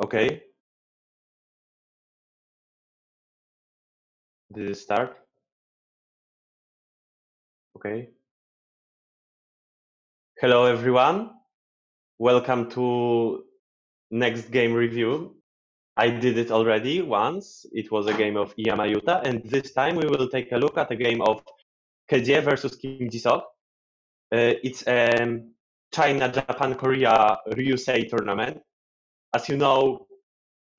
Okay. Did it start? Okay. Hello, everyone. Welcome to next game review. I did it already once. It was a game of Yamayuta, and this time we will take a look at a game of Kedie versus Kim Jiseok. It's a China, Japan, Korea Ryusei tournament. As you know,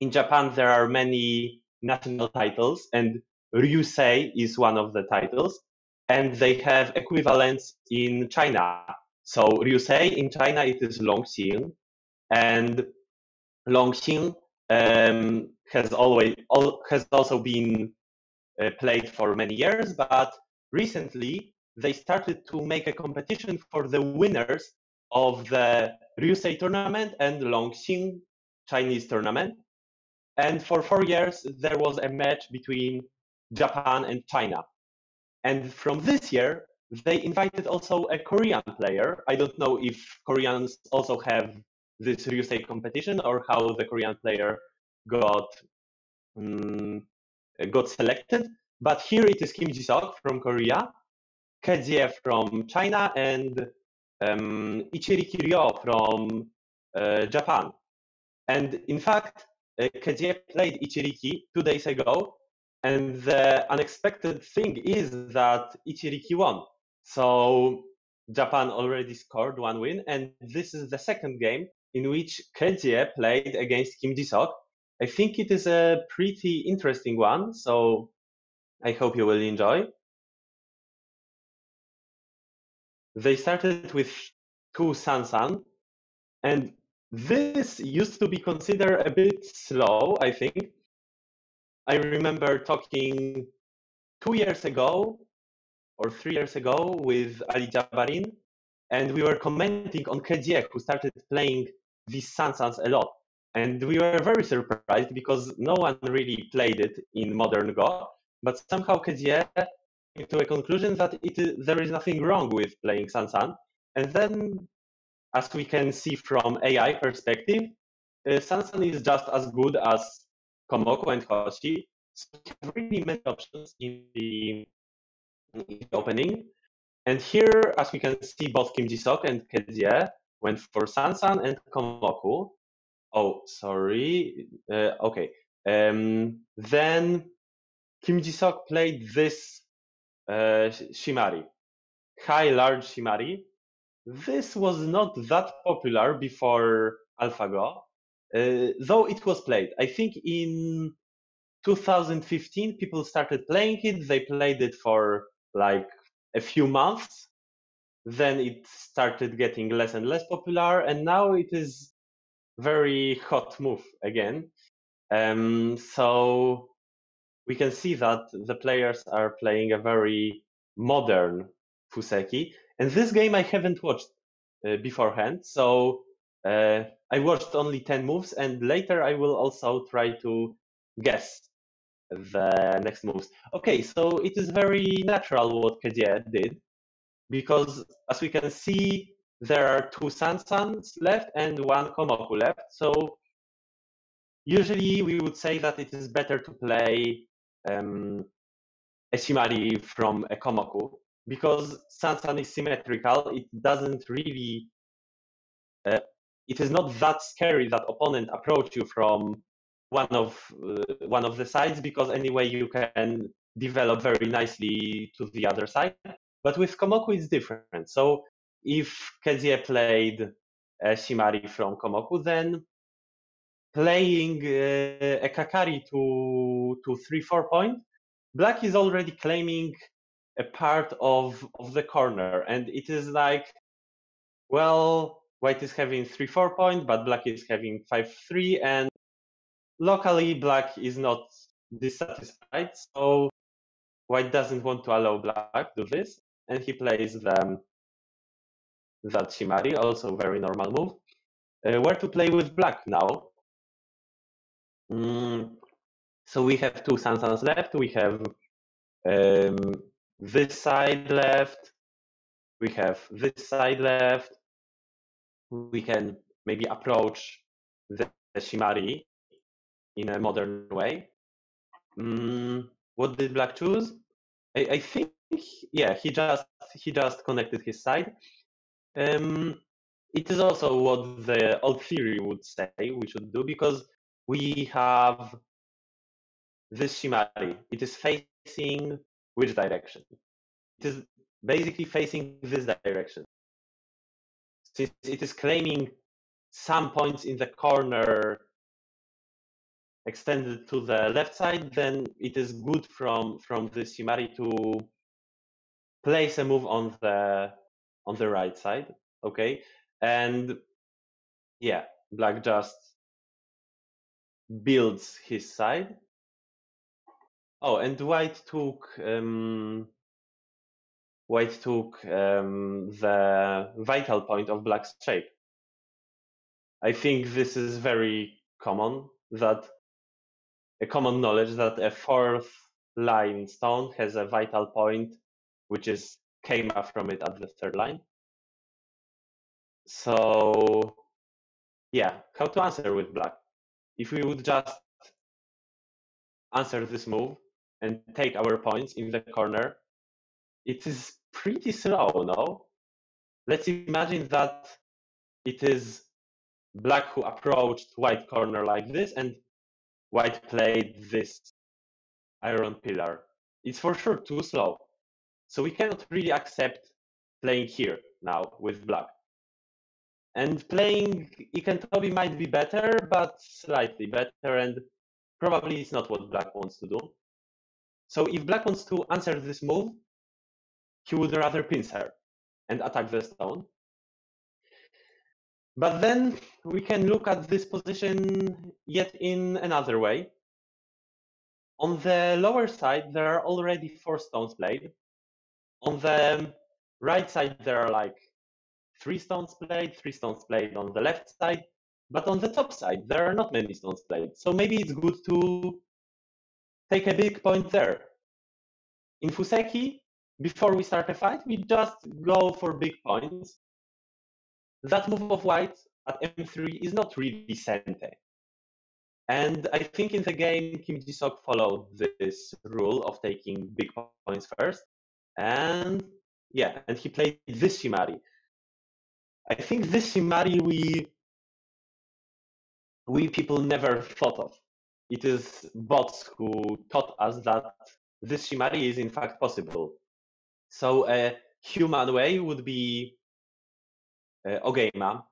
in Japan there are many national titles, and Ryusei is one of the titles, and they have equivalents in China. So Ryusei in China it is Longxing, and Longxing has also been played for many years, but recently they started to make a competition for the winners of the Ryusei tournament and Longxing Chinese tournament. And for 4 years, there was a match between Japan and China. And from this year, they invited also a Korean player. I don't know if Koreans also have this Ryusei competition or how the Korean player got got selected. But here it is Kim Jiseok from Korea, Kedie from China, and Ichiriki Ryo from Japan. And in fact, Kedie played Ichiriki 2 days ago, and the unexpected thing is that Ichiriki won. So Japan already scored one win, and this is the second game in which Kedie played against Kim Jiseok. I think it is a pretty interesting one, so I hope you will enjoy. They started with 2 Sansan, and this used to be considered a bit slow, I think. I remember talking 2 years ago or 3 years ago with Ali Jabarin, and we were commenting on Kedie, who started playing these Sansans a lot. And we were very surprised because no one really played it in modern Go, but somehow Kedie came to a conclusion that there is nothing wrong with playing Sansan. And then, as we can see from AI perspective, Sansan is just as good as Komoku and Hoshi. So we have really many options in the opening. And here, as we can see, both Kim Jiseok and Kedie went for Sansan and Komoku. Oh, sorry. Okay. Then Kim Jiseok played this Shimari, high large Shimari. This was not that popular before AlphaGo, though it was played. I think in 2015 people started playing it. They played it for like a few months. Then it started getting less and less popular, and now it is very hot move again. So we can see that the players are playing a very modern Fuseki. And this game I haven't watched beforehand, so I watched only 10 moves, and later I will also try to guess the next moves. Okay, so it is very natural what Kedie did, because as we can see, there are 2 Sansans left and 1 Komoku left. So usually we would say that it is better to play a Shimari from a Komoku, because Sansan is symmetrical. It doesn't really, it is not that scary that opponent approach you from one of the sides, because anyway you can develop very nicely to the other side. But with Komoku it's different. So if Kedie played a Shimari from Komoku, then playing a Kakari to 3-4 point, Black is already claiming a part of the corner, and it is like, well, White is having 3-4 point, but Black is having 5-3, and locally Black is not dissatisfied, so White doesn't want to allow Black to do this, and he plays that Shimari, also very normal move. Where to play with Black now? So we have 2 Sansans left. We have this side left. We have this side left. We can maybe approach the Shimari in a modern way. What did black choose? I think, yeah, he just connected his side. It is also what the old theory would say we should do, because we have this Shimari. It is facing which direction? It is basically facing this direction. Since it is claiming some points in the corner extended to the left side, then it is good from this Shimari to place a move on the right side. Okay, and yeah, black just builds his side. Oh, and white took the vital point of black's shape. I think this is very common, that a common knowledge that a fourth line stone has a vital point, which is came up from it at the third line. So yeah, how to answer with black? If we would just answer this move and take our points in the corner, it is pretty slow, no? Let's imagine that it is black who approached white corner like this, and white played this iron pillar. It's for sure too slow. So we cannot really accept playing here now with black. And playing Ikentobi might be better, but slightly better, and probably it's not what black wants to do. So if black wants to answer this move, he would rather pincer and attack the stone. But then we can look at this position yet in another way. On the lower side, there are already 4 stones played. On the right side, there are like 3 stones played, 3 stones played on the left side. But on the top side, there are not many stones played. So maybe it's good to take a big point there. In Fuseki, before we start a fight, we just go for big points. That move of white at m3 is not really sente. And I think in the game, Kim Jiseok followed this rule of taking big points first. And yeah, and he played this Shimari. I think this Shimari we people never thought of. It is bots who taught us that this Shimari is in fact possible. So a human way would be Ogeima,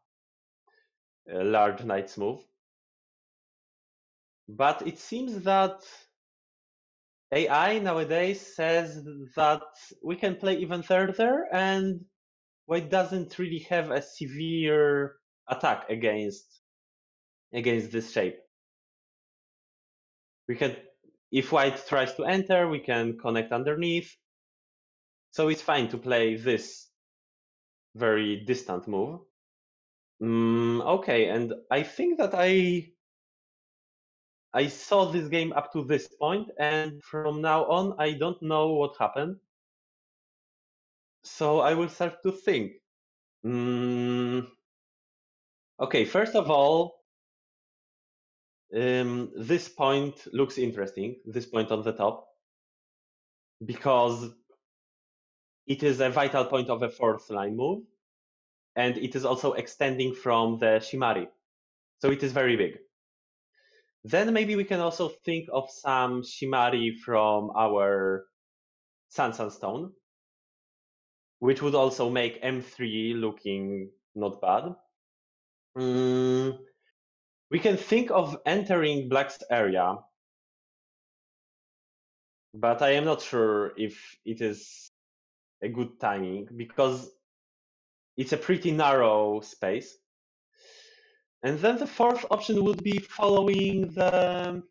a large knight's move. But it seems that AI nowadays says that we can play even further, and white doesn't really have a severe attack against this shape. We can, if white tries to enter, we can connect underneath. So it's fine to play this very distant move. Okay, and I think that I saw this game up to this point, and from now on, I don't know what happened. So I will start to think. Okay, first of all, this point looks interesting, this point on the top, because it is a vital point of a 4th line move, and it is also extending from the Shimari. So it is very big. Then maybe we can also think of some Shimari from our Sansan stone, which would also make m3 looking not bad. We can think of entering black's area, but I am not sure if it is a good timing, because it's a pretty narrow space. And then the 4th option would be following the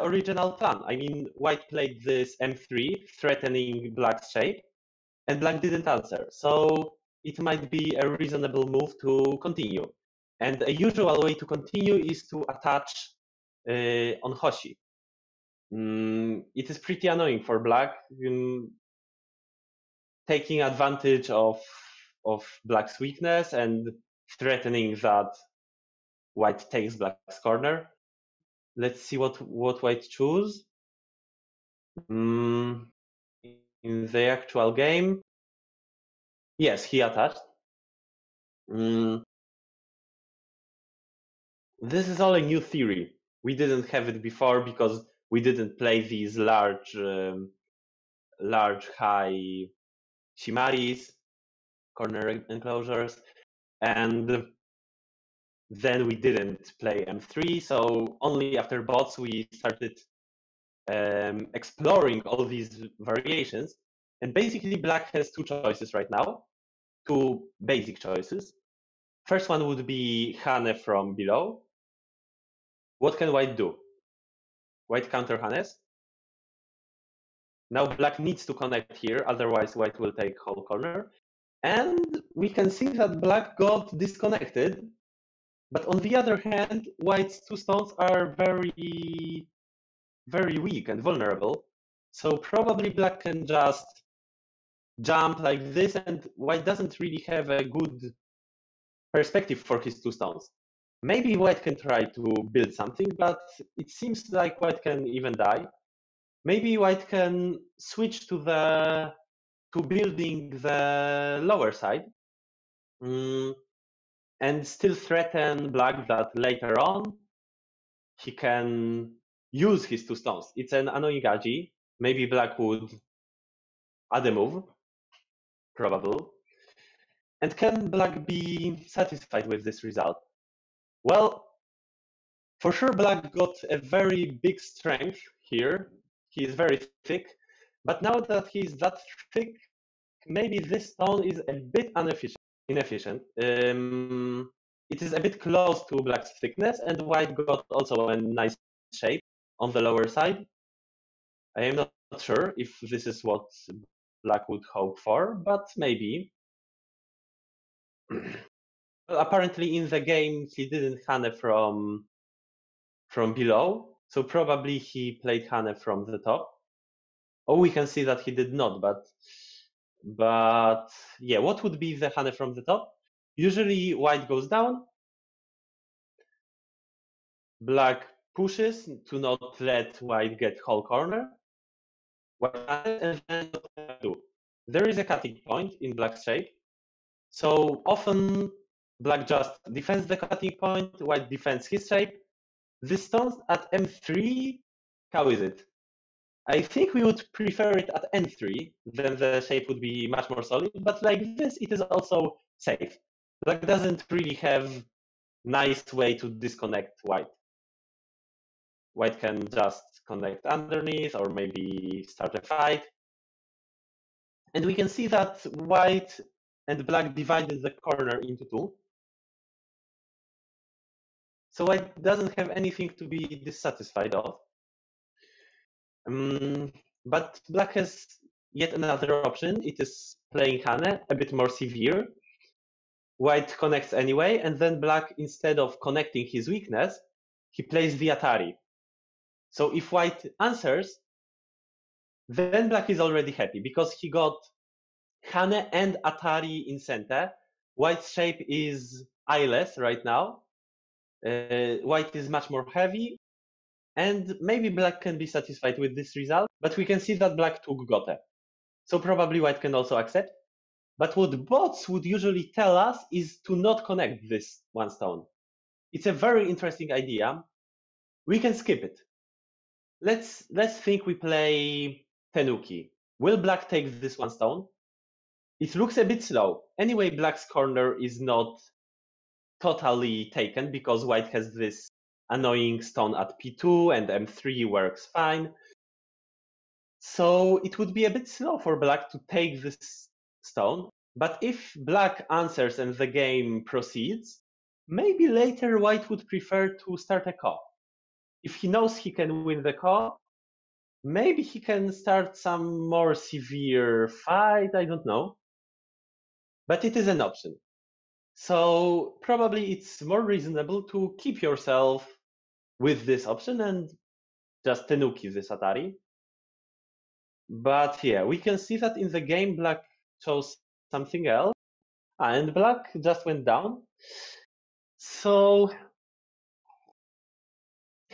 original plan. I mean, white played this m3, threatening black's shape, and black didn't answer. So it might be a reasonable move to continue. And a usual way to continue is to attach on Hoshi. It is pretty annoying for black, taking advantage of black's weakness and threatening that white takes black's corner. Let's see what white choose. In the actual game, yes, he attached. This is all a new theory. We didn't have it before because we didn't play these large high shimaris, corner enclosures, and then we didn't play M3. So only after bots we started exploring all these variations. And basically, black has two choices right now, two basic choices. First one would be Hane from below. What can white do? White counter Hanes. Now black needs to connect here, otherwise white will take whole corner. And we can see that black got disconnected. But on the other hand, white's two stones are very, very weak and vulnerable. So probably black can just jump like this, and white doesn't really have a good perspective for his two stones. Maybe white can try to build something, but it seems like white can even die. Maybe white can switch to building the lower side and still threaten black that later on he can use his two stones. It's an annoying agi. Maybe black would add a move, probable. And can black be satisfied with this result? Well, for sure black got a very big strength here. He is very thick, but now that he's that thick, maybe this stone is a bit inefficient. It is a bit close to black's thickness, and white got also a nice shape on the lower side. I am not sure if this is what black would hope for, but maybe. Well, apparently in the game he didn't Hane from below, so probably he played Hane from the top. Oh, we can see that he did not, but yeah, what would be the Hane from the top? Usually white goes down, black pushes to not let white get whole corner, and then there is a cutting point in black's shape. So often black just defends the cutting point, white defends his shape. This stones at M3, how is it? I think we would prefer it at N3, then the shape would be much more solid, but like this, it is also safe. Black doesn't really have nice way to disconnect white. White can just connect underneath or maybe start a fight. And we can see that white and black divided the corner into two. So white doesn't have anything to be dissatisfied of. But black has yet another option. It is playing Hane, a bit more severe. White connects anyway, and then black, instead of connecting his weakness, he plays the Atari. So if white answers, then black is already happy because he got Hane and Atari in center. White's shape is eyeless right now. White is much more heavy, and maybe black can be satisfied with this result, but we can see that black took Gote. So probably white can also accept. But what bots would usually tell us is to not connect this one stone. It's a very interesting idea. We can skip it. Let's think we play Tenuki. Will black take this one stone? It looks a bit slow. Anyway, black's corner is not totally taken because white has this annoying stone at P2 and M3 works fine. So it would be a bit slow for black to take this stone. But if black answers and the game proceeds, maybe later white would prefer to start a call. If he knows he can win the call, maybe he can start some more severe fight, I don't know. But it is an option. So probably it's more reasonable to keep yourself with this option and just Tenuki this Atari. But yeah, we can see that in the game black chose something else, and black just went down. So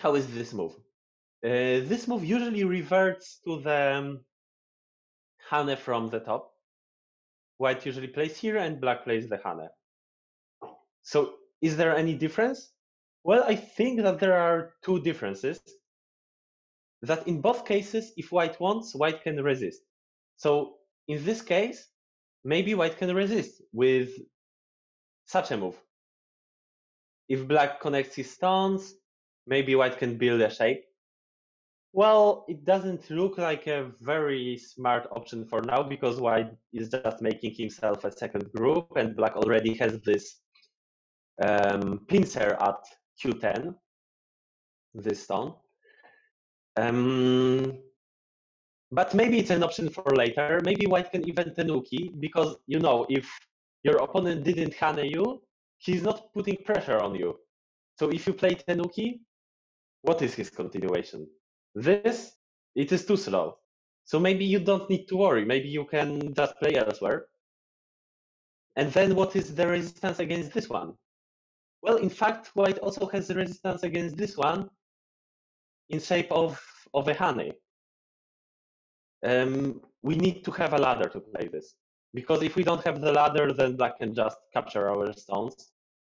How is this move? This move usually reverts to the Hane from the top. White usually plays here and black plays the Hane. So is there any difference? Well, I think that there are two differences. That in both cases, if white wants, white can resist. So in this case, maybe white can resist with such a move. If black connects his stones, maybe white can build a shape. Well, it doesn't look like a very smart option for now because white is just making himself a second group and black already has this pincer at Q10, this stone. But maybe it's an option for later. Maybe white can even tenuki because, you know, if your opponent didn't hane you, he's not putting pressure on you. So if you play tenuki, what is his continuation? This, it is too slow. So maybe you don't need to worry. Maybe you can just play elsewhere. And then what is the resistance against this one? Well, in fact, white also has resistance against this one in shape of a hane. We need to have a ladder to play this. Because if we don't have the ladder, then black can just capture our stones.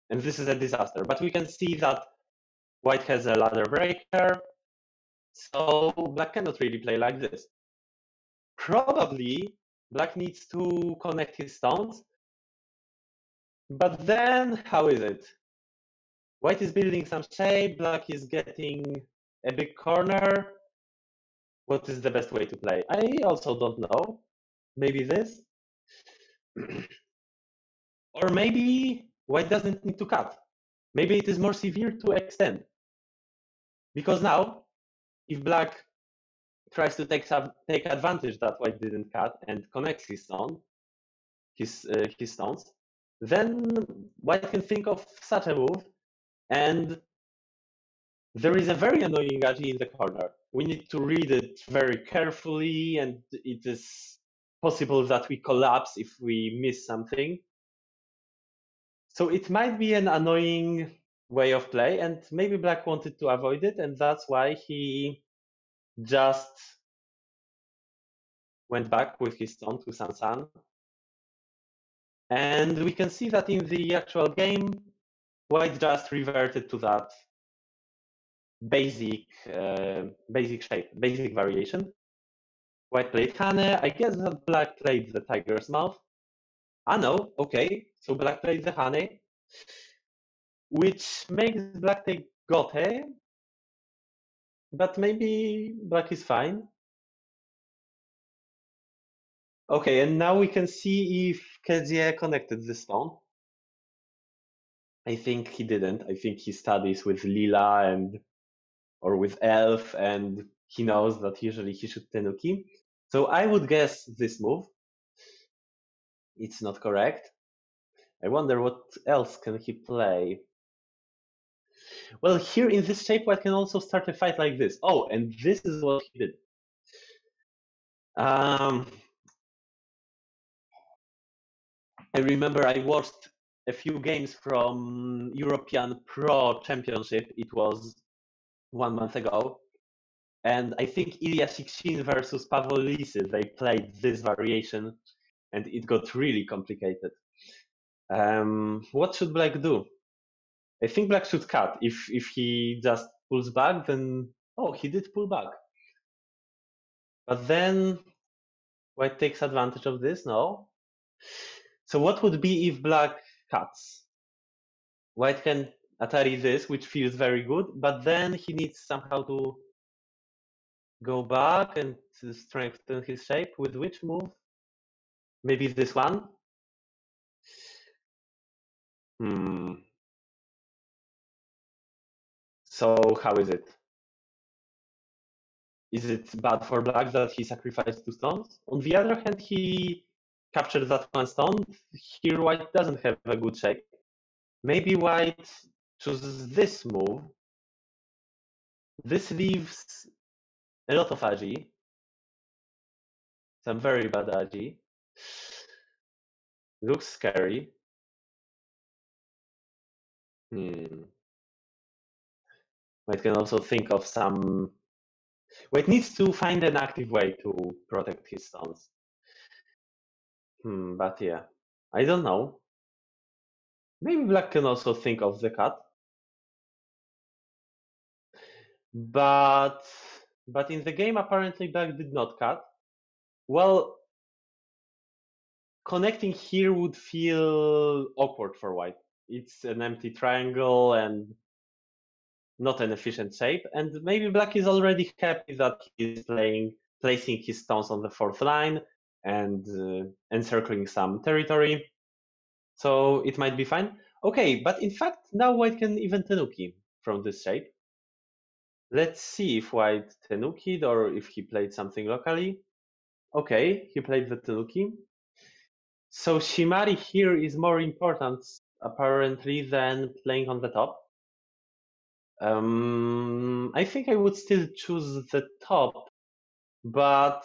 And this is a disaster. But we can see that white has a ladder breaker. So black cannot really play like this. Probably black needs to connect his stones. But then, how is it? White is building some shape, black is getting a big corner. What is the best way to play? I also don't know. Maybe this? Or maybe white doesn't need to cut. Maybe it is more severe to extend. Because now, if black tries to take advantage that white didn't cut and connects his stone, his stones, then white can think of such a move, and there is a very annoying agi in the corner. We need to read it very carefully, and it is possible that we collapse if we miss something. So it might be an annoying way of play, and maybe black wanted to avoid it, and that's why he just went back with his stone to Sansan. And we can see that in the actual game, white just reverted to that basic shape, basic variation. White played Hane. I guess that black played the tiger's mouth. Ah no, okay. So black played the Hane, which makes black take Gote, but maybe black is fine. Okay, and now we can see if Kedzie connected the stone. I think he didn't. I think he studies with Lila or with Elf, and he knows that usually he should Tenuki. So I would guess this move. It's not correct. I wonder what else can he play. Well, here in this shape, white can also start a fight like this. Oh, and this is what he did. I remember I watched a few games from European Pro Championship. It was 1 month ago. And I think Ilya Shikshin versus Pavel Lisy, they played this variation, and it got really complicated. What should black do? I think black should cut. If he just pulls back, then oh, he did pull back. But then white takes advantage of this. No. So what would be if black cuts? White can Atari this, which feels very good, but then he needs somehow to go back and to strengthen his shape. With which move? Maybe this one? So how is it? Is it bad for black that he sacrificed 2 stones? On the other hand, he captured that 1 stone. Here white doesn't have a good shape. Maybe white chooses this move. This leaves a lot of agi. Some very bad agi. Looks scary. White can also think of some. White needs to find an active way to protect his stones. But yeah, I don't know. Maybe black can also think of the cut. But in the game, apparently black did not cut. Well, connecting here would feel awkward for white. It's an empty triangle and not an efficient shape. And maybe black is already happy that he's placing his stones on the fourth line and encircling some territory. So it might be fine. Okay, but in fact, now white can even tenuki from this shape. Let's see if white tenukied or if he played something locally. Okay, he played the tenuki. So Shimari here is more important, apparently, than playing on the top. I think I would still choose the top, but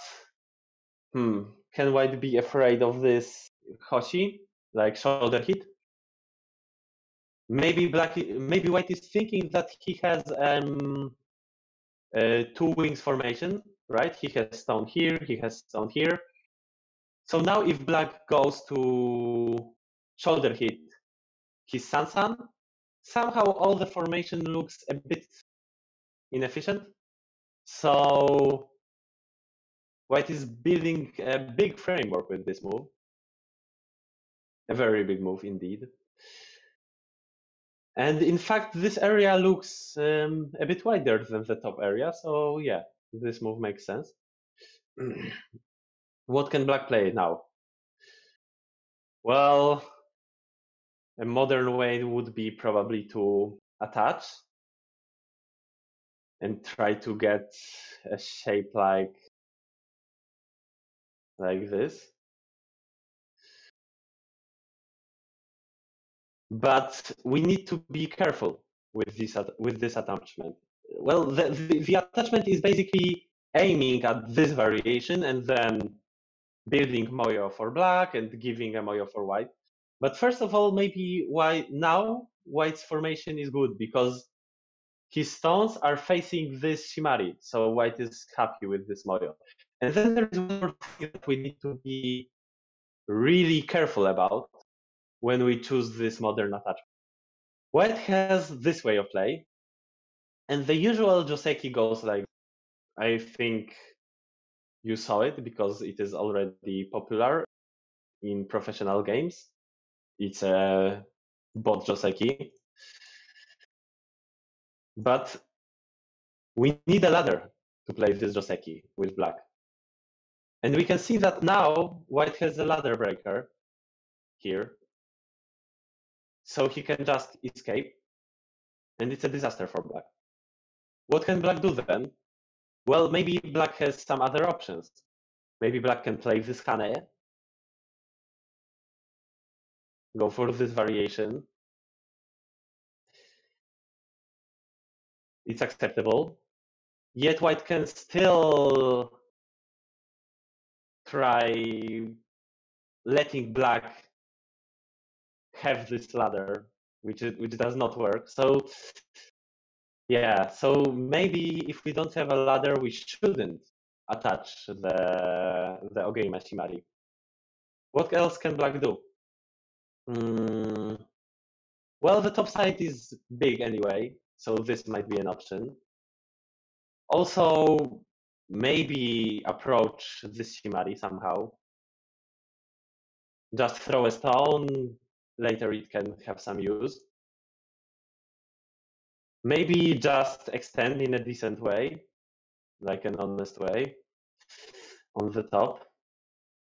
can white be afraid of this Hoshi, like shoulder hit? Maybe white is thinking that he has two wings formation, right? He has stone here, he has stone here. So now if black goes to shoulder hit his Sansan, somehow all the formation looks a bit inefficient. So white is building a big framework with this move. A very big move indeed. And in fact, this area looks a bit wider than the top area. So yeah, this move makes sense. What can black play now? Well, a modern way would be probably to attach and try to get a shape like this. But we need to be careful with this attachment. Well, the attachment is basically aiming at this variation and then building Moyo for black and giving a Moyo for white. But first of all, maybe why now white's formation is good because his stones are facing this Shimari, so white is happy with this Moyo. And then there is one more thing that we need to be really careful about when we choose this modern attachment. White has this way of play, and the usual Joseki goes like, I think you saw it because it is already popular in professional games. It's a bot Joseki. But we need a ladder to play this Joseki with black. And we can see that now white has a ladder breaker here. So he can just escape. And it's a disaster for black. What can black do then? Well, maybe black has some other options. Maybe black can play this Hane, go for this variation. It's acceptable. Yet white can still try letting black have this ladder, which does not work. So yeah, so maybe if we don't have a ladder, we shouldn't attach the Ogema Shimari. What else can black do? Well, the top side is big anyway, so this might be an option. Also, maybe approach this Shimari somehow. Just throw a stone, later it can have some use. Maybe just extend in a decent way, like an honest way, on the top.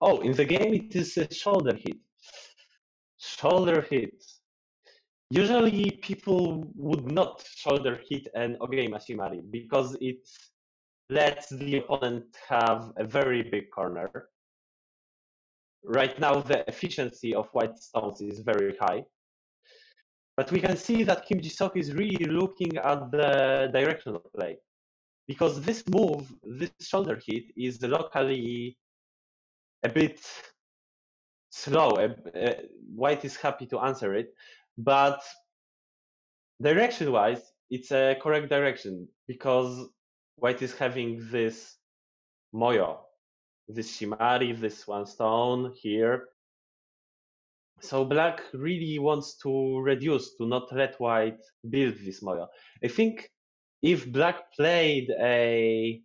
Oh, in the game it is a shoulder hit. Shoulder hit. Usually people would not shoulder hit an Ogema Shimari because it lets the opponent have a very big corner. Right now the efficiency of white stones is very high. But we can see that Kim Jiseok is really looking at the direction of play. Because this move, this shoulder hit, is locally a bit slow. White is happy to answer it. But direction-wise, it's a correct direction because white is having this moyo, this shimari, this one stone here. So black really wants to reduce, to not let white build this moyo. I think if black played an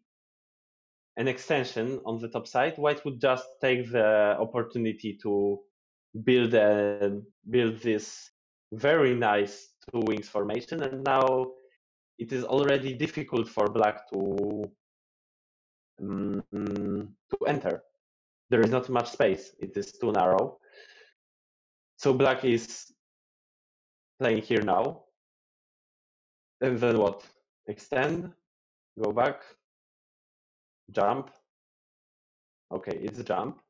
extension on the top side, white would just take the opportunity to build this very nice two wings formation, and now it is already difficult for black to enter. There is not much space. It is too narrow. So black is playing here now. And then what? Extend, go back, jump. Okay, it's jump.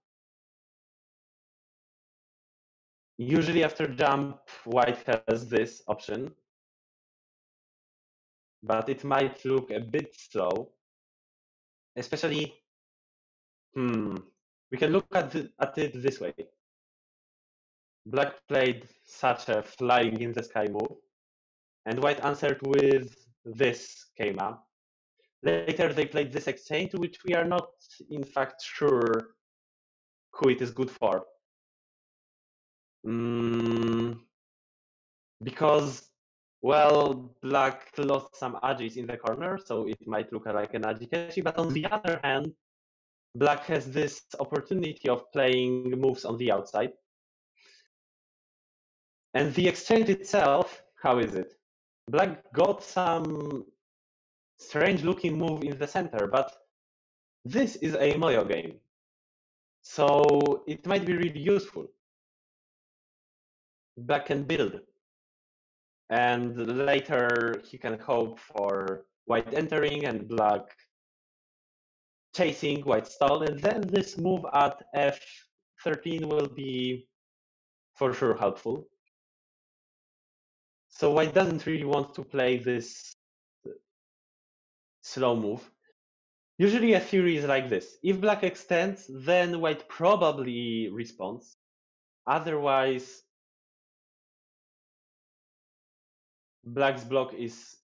Usually after jump, white has this option, but it might look a bit slow, especially, we can look at it this way. Black played such a flying in the sky move, and white answered with this came up. Later they played this exchange, which we are not in fact sure who it is good for. Because, well, black lost some ajis in the corner, so it might look like an aji keshi, but on the other hand, black has this opportunity of playing moves on the outside. And the exchange itself, how is it? Black got some strange looking move in the center, but this is a Moyo game. So it might be really useful. Black can build. And later he can hope for white entering and black chasing white stall. And then this move at f13 will be for sure helpful. So white doesn't really want to play this slow move. Usually a theory is like this. If black extends, then white probably responds. Otherwise, black's block is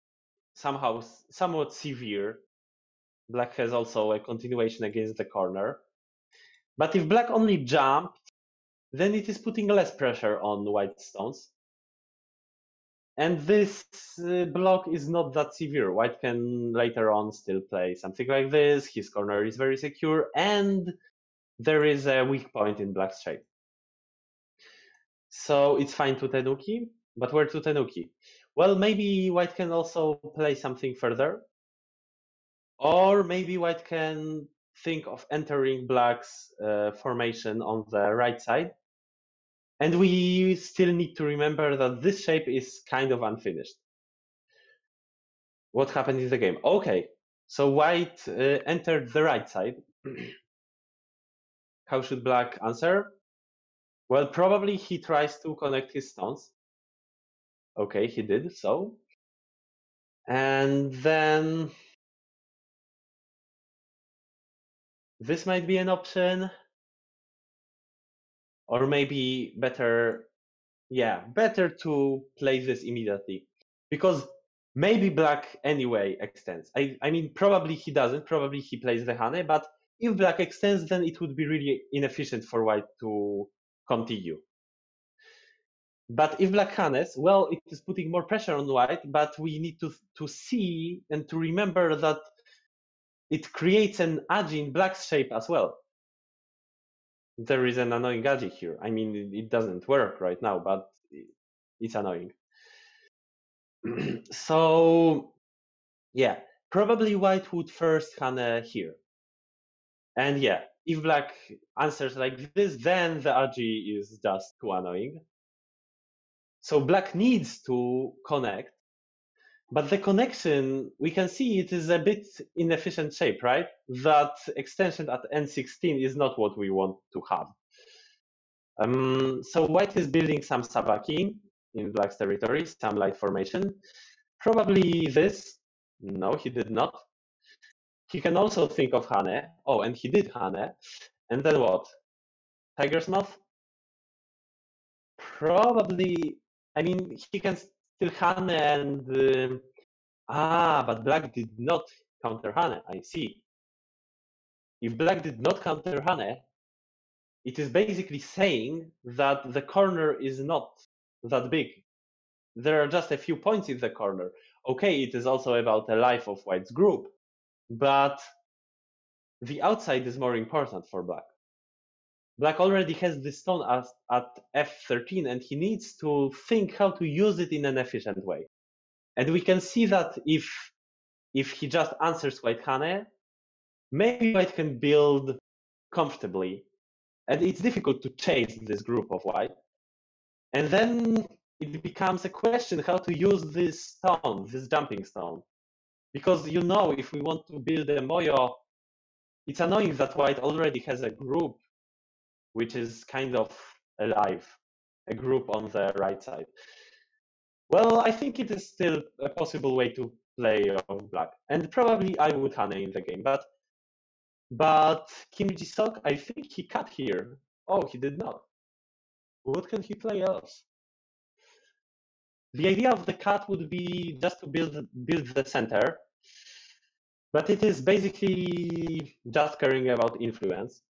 somewhat severe. Black has also a continuation against the corner. But if black only jumped, then it is putting less pressure on white stones. And this block is not that severe. White can later on still play something like this. His corner is very secure, and there is a weak point in black's shape. So it's fine to Tenuki, but where to Tenuki? Well, maybe white can also play something further. Or maybe white can think of entering black's formation on the right side. And we still need to remember that this shape is kind of unfinished. What happened in the game? Okay, so white entered the right side. How should black answer? Well, probably he tries to connect his stones. Okay, he did so. And then this might be an option. Or maybe better to play this immediately. Because maybe black anyway extends. I mean, probably he doesn't. Probably he plays the Hane, but if black extends, then it would be really inefficient for white to continue. But if black Hanes, well, it is putting more pressure on white, but we need to see and to remember that it creates an aji in black's shape as well. There is an annoying aji here. I mean, it doesn't work right now, but it's annoying. So, yeah, probably white would first Hane here. And yeah, if black answers like this, then the aji is just too annoying. So black needs to connect. But the connection, we can see it is a bit inefficient shape, right? That extension at n16 is not what we want to have. So white is building some sabaki in black's territory, some light formation. Probably this. No, he did not. He can also think of Hane. Oh, and he did Hane. And then what? Tiger's mouth? Probably, I mean, he can still Hane and Ah, but black did not counter Hane. I see. If black did not counter Hane, it is basically saying that the corner is not that big. There are just a few points in the corner. Okay, it is also about the life of white's group, but the outside is more important for black. Black already has this stone at f13, and he needs to think how to use it in an efficient way. And we can see that if he just answers white Hane, maybe white can build comfortably. And it's difficult to chase this group of white. And then it becomes a question how to use this stone, this jumping stone. Because if we want to build a Moyo, it's annoying that white already has a group which is kind of alive, a group on the right side. Well, I think it is still a possible way to play of black. And probably I would Hane in the game. But Kim Jiseok, I think he cut here. Oh, he did not. What can he play else? The idea of the cut would be just to build the center, but it is basically just caring about influence.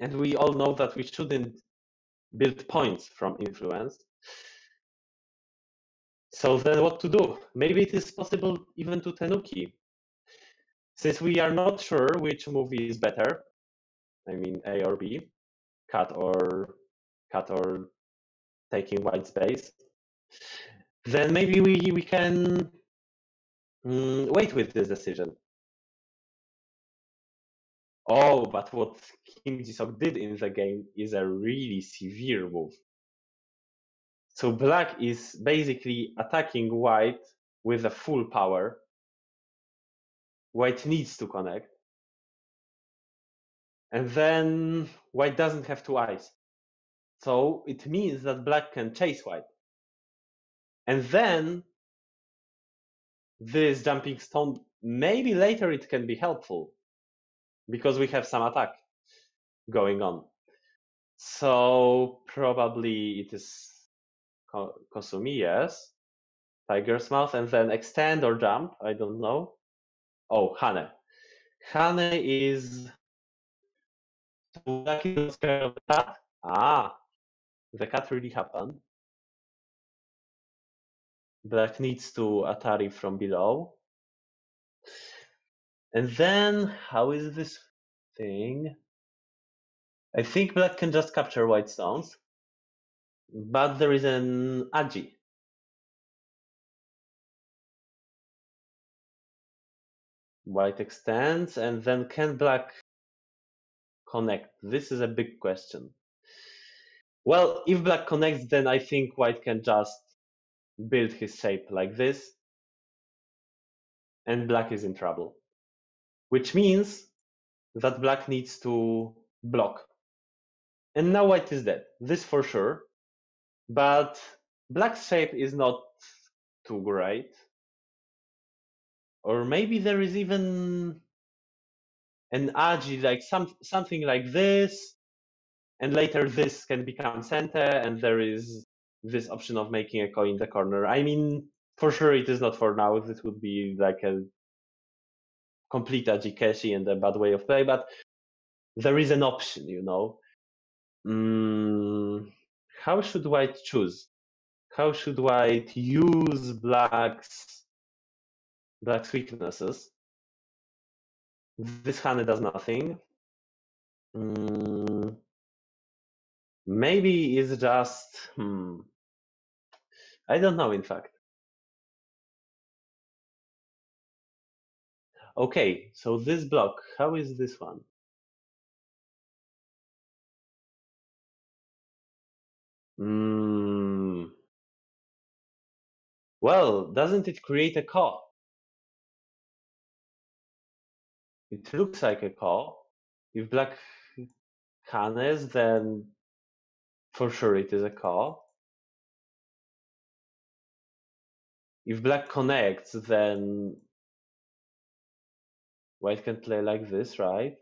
And we all know that we shouldn't build points from influence. So then what to do? Maybe it is possible even to Tenuki. Since we are not sure which movie is better, I mean A or B, cut or taking white space, then maybe we can wait with this decision. Oh, but what Kim Ji-seok did in the game is a really severe move. So black is basically attacking white with a full power. White needs to connect. And then white doesn't have two eyes. So it means that black can chase white. And then this jumping stone, maybe later it can be helpful because we have some attack going on. So probably it is Kosumi, yes. Tiger's mouth, and then extend or jump, I don't know. Oh, Hane. Hane is black is scared of the cat. Ah, the cat really happened. Black needs to Atari from below. And then, how is this thing? I think black can just capture white stones, but there is an Agi. White extends, and then can black connect? This is a big question. Well, if black connects, then I think white can just build his shape like this, and black is in trouble. Which means that black needs to block. And now white is dead, this for sure. But black's shape is not too great. Or maybe there is even an agi, like something like this, and later this can become center, and there is this option of making a coin in the corner. I mean, for sure it is not for now. This would be like a complete ajikeshi and a bad way of play, but there is an option, How should white choose? How should white use black's weaknesses? This Hane does nothing. Maybe it's just I don't know, in fact. Okay, so this block, how is this one? Well, doesn't it create a call? It looks like a call. If black Hanes, then for sure it is a call. If black connects, then white can play like this, right?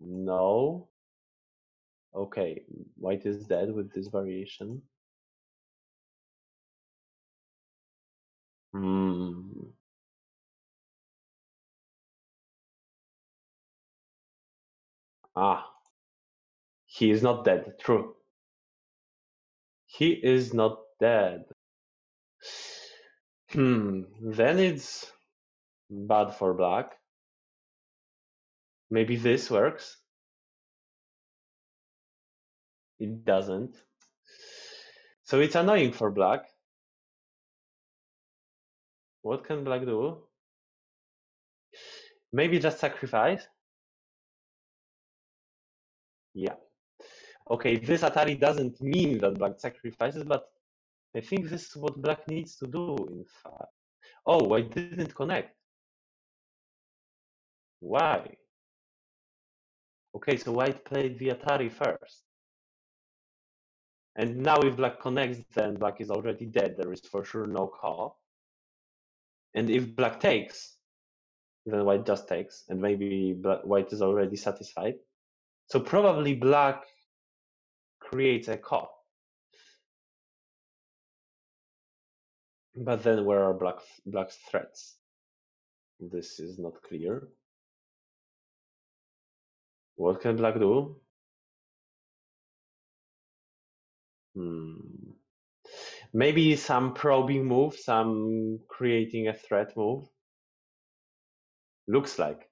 No. Okay, white is dead with this variation. Hmm. Ah, he is not dead. True. He is not dead. Then it's bad for black. Maybe this works. It doesn't. So it's annoying for black. What can black do? Maybe just sacrifice? Yeah. Okay, this Atari doesn't mean that black sacrifices, but I think this is what black needs to do, in fact. Oh, I didn't connect. Why? Okay, so white played the Atari first. And now if black connects, then black is already dead. There is for sure no call. And if black takes, then white just takes, and maybe white is already satisfied. So probably black creates a call. But then where are black's threats? This is not clear. What can black do? Hmm. Maybe some probing move, some creating a threat move. Looks like.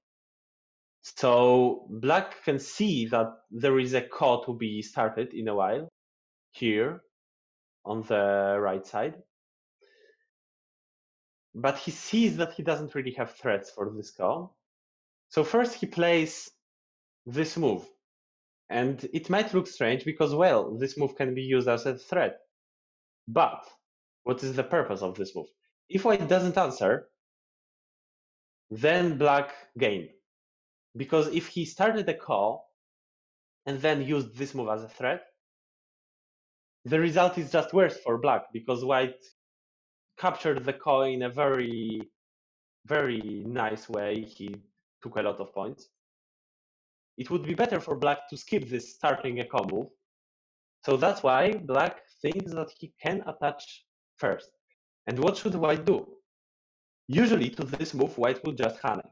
So black can see that there is a call to be started in a while here on the right side. But he sees that he doesn't really have threats for this call. So first he plays this move. And it might look strange because, well, this move can be used as a threat. But what is the purpose of this move? If white doesn't answer, then black gained. Because if he started a call and then used this move as a threat, the result is just worse for black because white captured the call in a very, very nice way. He took a lot of points. It would be better for black to skip this starting a call move. So that's why black thinks that he can attach first. And what should white do? Usually to this move, white would just hane.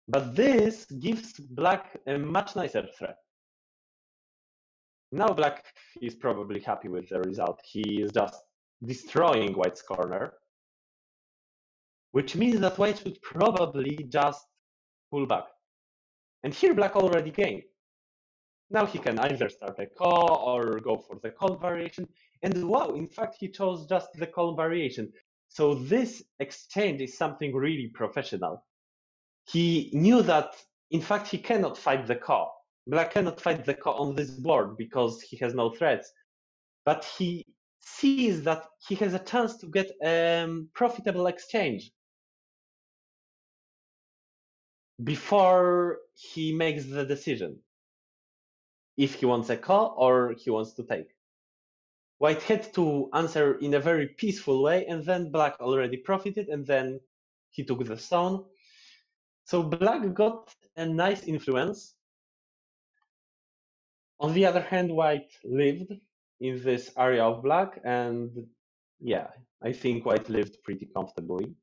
But this gives black a much nicer threat. Now black is probably happy with the result. He is just destroying white's corner, which means that white should probably just pull back. And here black already gained. Now he can either start a call or go for the call variation. And wow, in fact, he chose just the call variation. So this exchange is something really professional. He knew that, in fact, he cannot fight the call. Black cannot fight the call on this board because he has no threats. But he sees that he has a chance to get a profitable exchange before he makes the decision if he wants a call or he wants to take. White had to answer in a very peaceful way, and then black already profited, and then he took the stone. So black got a nice influence. On the other hand, white lived in this area of black, and yeah, I think white lived pretty comfortably.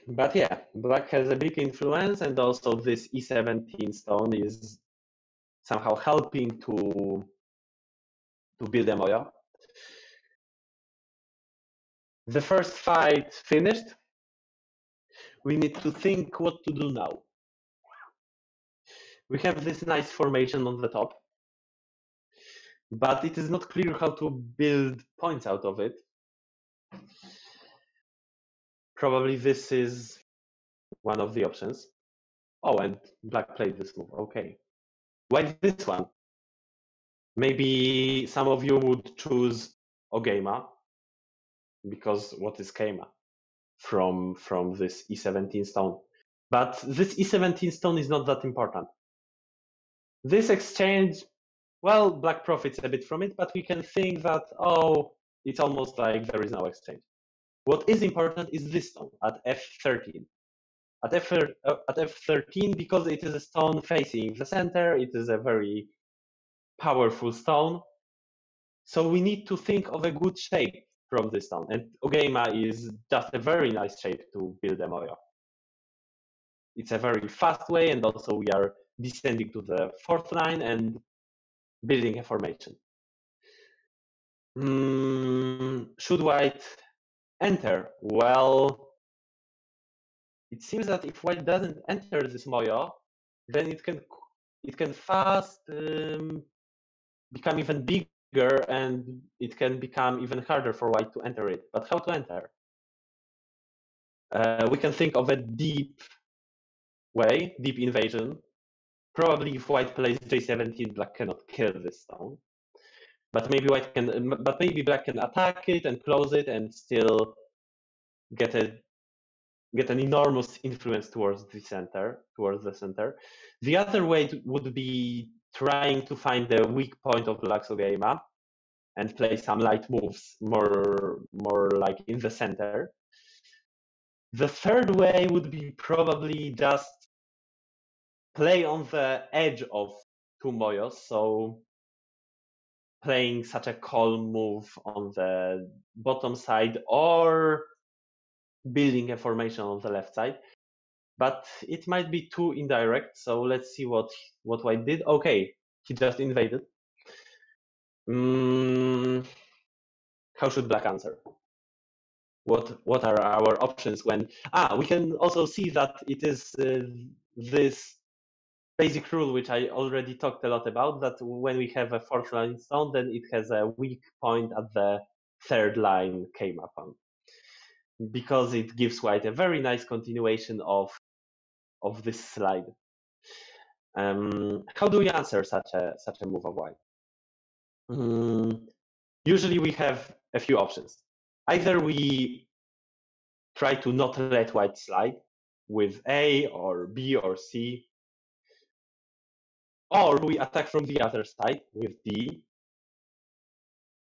But yeah, black has a big influence, and also this E17 stone is somehow helping to build a moya. The first fight finished. We need to think what to do now. We have this nice formation on the top, but it is not clear how to build points out of it. Probably this is one of the options. Oh, and black played this move. Okay. Why this one? Maybe some of you would choose Ogema, because what is Keima from this E17 stone? But this E17 stone is not that important. This exchange, well, black profits a bit from it, but we can think that, oh, it's almost like there is no exchange. What is important is this stone at F13. At F13, because it is a stone facing the center, it is a very powerful stone. So we need to think of a good shape from this stone. And Ogeima is just a very nice shape to build a moyo. It's a very fast way, and also we are descending to the fourth line and building a formation. Should white enter? Well, it seems that if white doesn't enter this moyo, then it can fast become even bigger, and it can become even harder for white to enter it. But how to enter? We can think of a deep way, deep invasion. Probably if white plays J17, black cannot kill this stone. But maybe black can attack it and close it and still get an enormous influence towards the center. The other way would be trying to find the weak point of black's Ogeima and play some light moves, more like in the center. The third way would be probably just play on the edge of two moyos, so playing such a call move on the bottom side or building a formation on the left side. But it might be too indirect, so let's see what white did. Okay, he just invaded. How should black answer? What are our options when we can also see that it is this basic rule which I already talked a lot about, that when we have a fourth line stone, then it has a weak point at the third line Keima point, because it gives white a very nice continuation of this slide. How do we answer such a move of white? Usually we have a few options. Either we try to not let white slide with A or B or C, or we attack from the other side with D,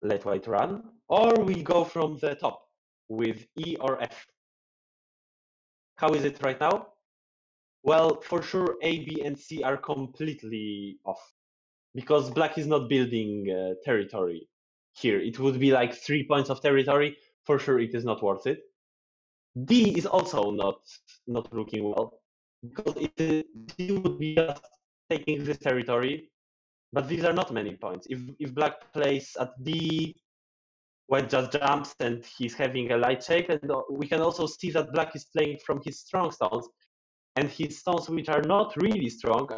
let white run, or we go from the top with E or F. How is it right now? Well, for sure A, B, and C are completely off, because black is not building territory here. It would be like 3 points of territory. For sure, it is not worth it. D is also not looking well, because D would be just taking this territory, but these are not many points. If black plays at D, white just jumps and he's having a light shape, and we can also see that black is playing from his strong stones, and his stones which are not really strong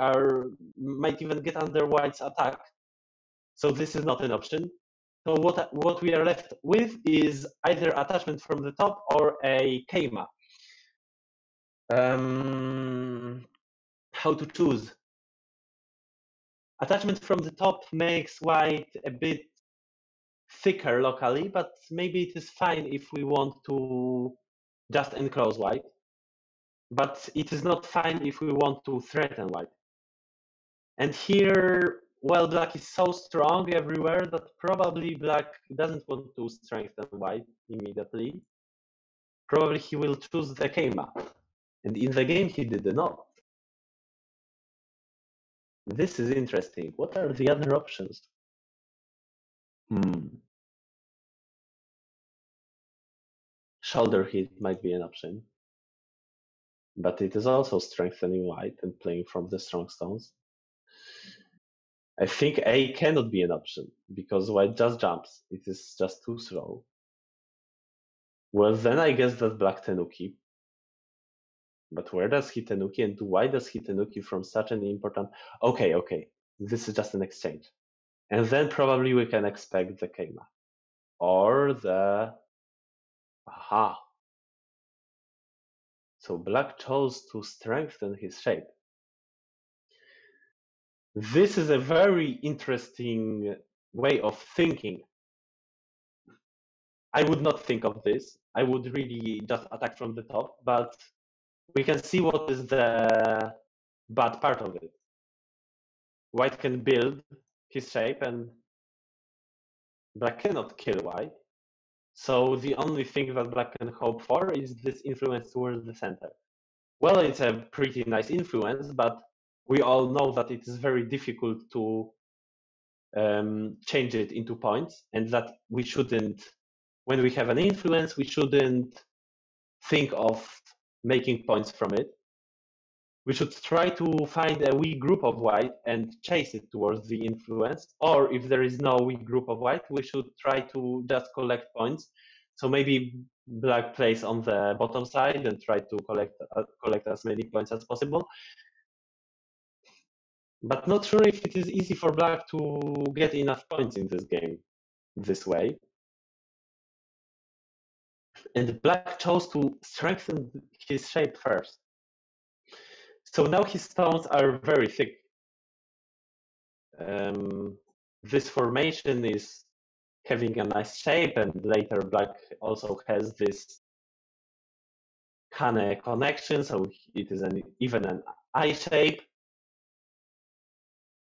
might even get under white's attack. So this is not an option. So what we are left with is either attachment from the top or a Keima. How to choose? Attachment from the top makes white a bit thicker locally, but maybe it is fine if we want to just enclose white. But it is not fine if we want to threaten white. And here, well, black is so strong everywhere that probably black doesn't want to strengthen white immediately. Probably he will choose the Keima. And in the game, he did not. This is interesting. What are the other options? Shoulder hit might be an option. But it is also strengthening white and playing from the strong stones. I think A cannot be an option, because white just jumps. It is just too slow. Well, then I guess that black Tenuki. But where does he Tenuki, and why does he Tenuki from such an important... Okay. This is just an exchange. And then probably we can expect the Keima. Or the... Aha. So black chose to strengthen his shape. This is a very interesting way of thinking. I would not think of this. I would really just attack from the top, but we can see what is the bad part of it. White can build his shape and black cannot kill white. So the only thing that black can hope for is this influence towards the center. Well, it's a pretty nice influence, but we all know that it is very difficult to change it into points, and that we shouldn't when we have an influence, we shouldn't think of making points from it. We should try to find a weak group of white and chase it towards the influence. Or if there is no weak group of white, we should try to just collect points. So maybe black plays on the bottom side and try to collect as many points as possible. But not sure if it is easy for black to get enough points in this game this way. And black chose to strengthen his shape first. So now his stones are very thick. This formation is having a nice shape, and later black also has this Hane connection, so it is even an eye shape.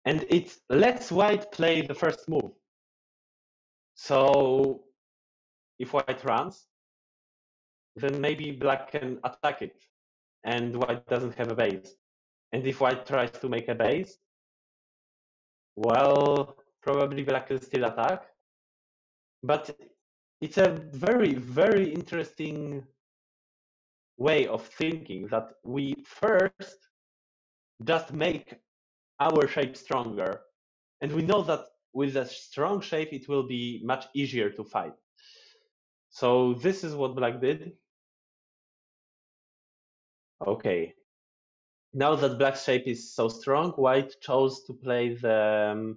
And it lets white play the first move. So if white runs, then maybe black can attack it, and white doesn't have a base. And if white tries to make a base, well, probably black can still attack. But it's a very, very interesting way of thinking that we first just make our shape stronger. And we know that with a strong shape, it will be much easier to fight. So this is what black did. Okay. Now that black's shape is so strong, white chose to play the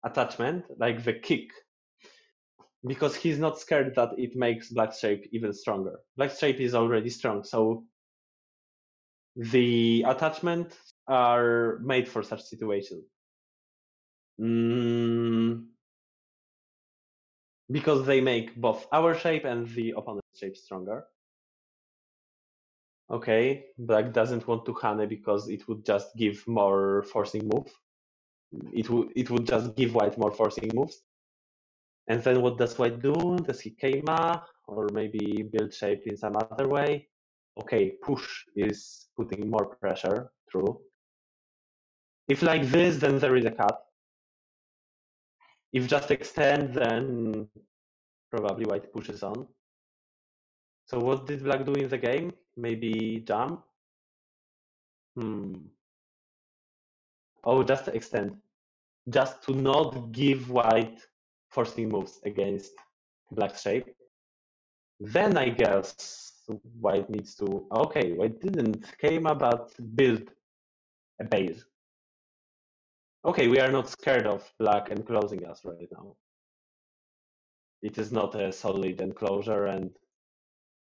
attachment, like the kick, because he's not scared that it makes black's shape even stronger. Black's shape is already strong, so the attachments are made for such situations. Because they make both our shape and the opponent's shape stronger. Okay, black doesn't want to Hane because it would just give more forcing move. It would just give white more forcing moves. And then what does white do? Does he Keima or maybe build shape in some other way? Okay, push is putting more pressure, true. If like this, then there is a cut. If just extend, then probably white pushes on. So what did black do in the game? Maybe jump? Oh, just extend. Just to not give white forcing moves against black shape. Then I guess white needs to... Okay, white didn't came about build a base. Okay, we are not scared of black enclosing us right now. It is not a solid enclosure, and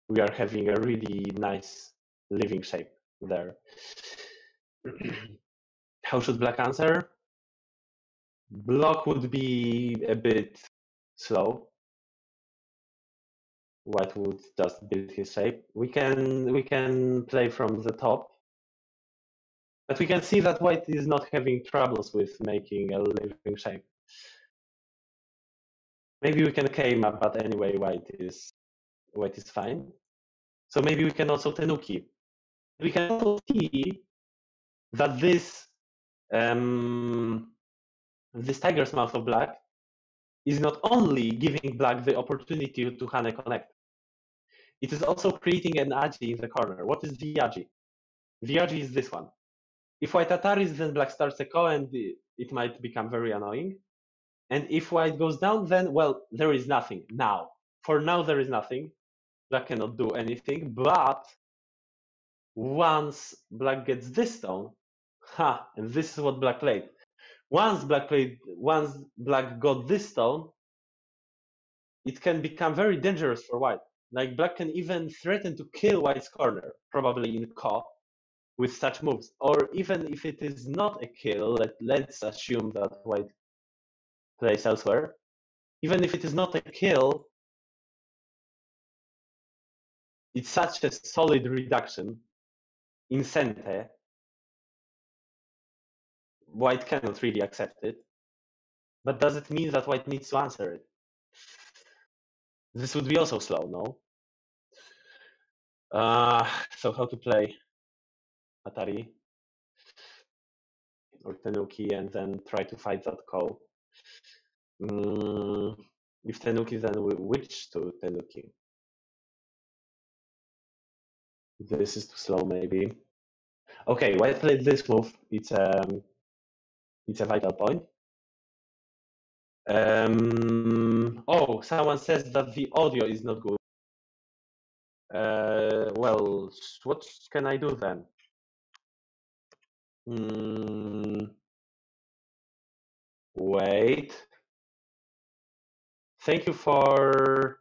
we are having a really nice living shape there. How should black answer? Block would be a bit slow. White would just build his shape. We can play from the top, but we can see that white is not having troubles with making a living shape. Maybe we can Keima, but anyway, white is fine. So maybe we can also Tenuki. We can also see that this tiger's mouth of black is not only giving black the opportunity to Hane connect, it is also creating an Aji in the corner. What is the Aji? The Aji is this one. If white attaries, then black starts a ko, and it might become very annoying. And if white goes down, then, well, there is nothing now. For now, there is nothing. Black cannot do anything, but once black gets this stone, and this is what black played. Once black got this stone, it can become very dangerous for white. Like black can even threaten to kill white's corner, probably in ko, with such moves. Or even if it is not a kill, let's assume that white plays elsewhere. Even if it is not a kill, it's such a solid reduction in Sente. White cannot really accept it. But does it mean that white needs to answer it? This would be also slow, no? So how to play Atari or Tenuki and then try to fight that ko? If Tenuki, then which two Tenuki? This is too slow, maybe. Okay, white played this move. It's a vital point. Oh, someone says that the audio is not good. Well, what can I do then? Wait. Thank you for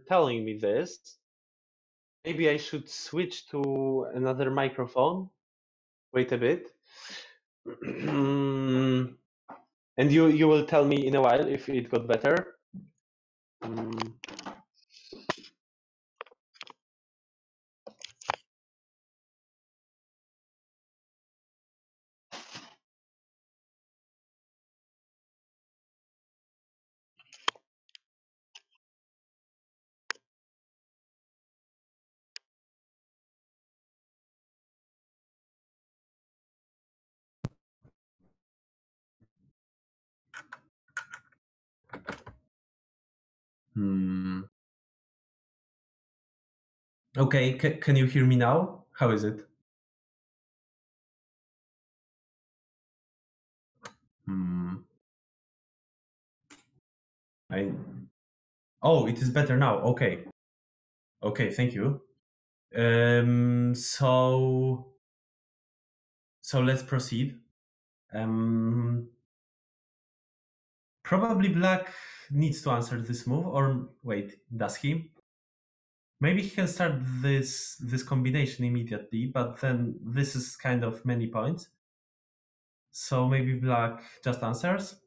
telling me this. Maybe I should switch to another microphone. Wait a bit. And you will tell me in a while if it got better. Okay, can you hear me now? How is it? Oh, it is better now. Okay. Okay, thank you. So let's proceed. Probably black needs to answer this move, or wait, does he? Maybe he can start this combination immediately, but then this is kind of many points. So maybe black just answers.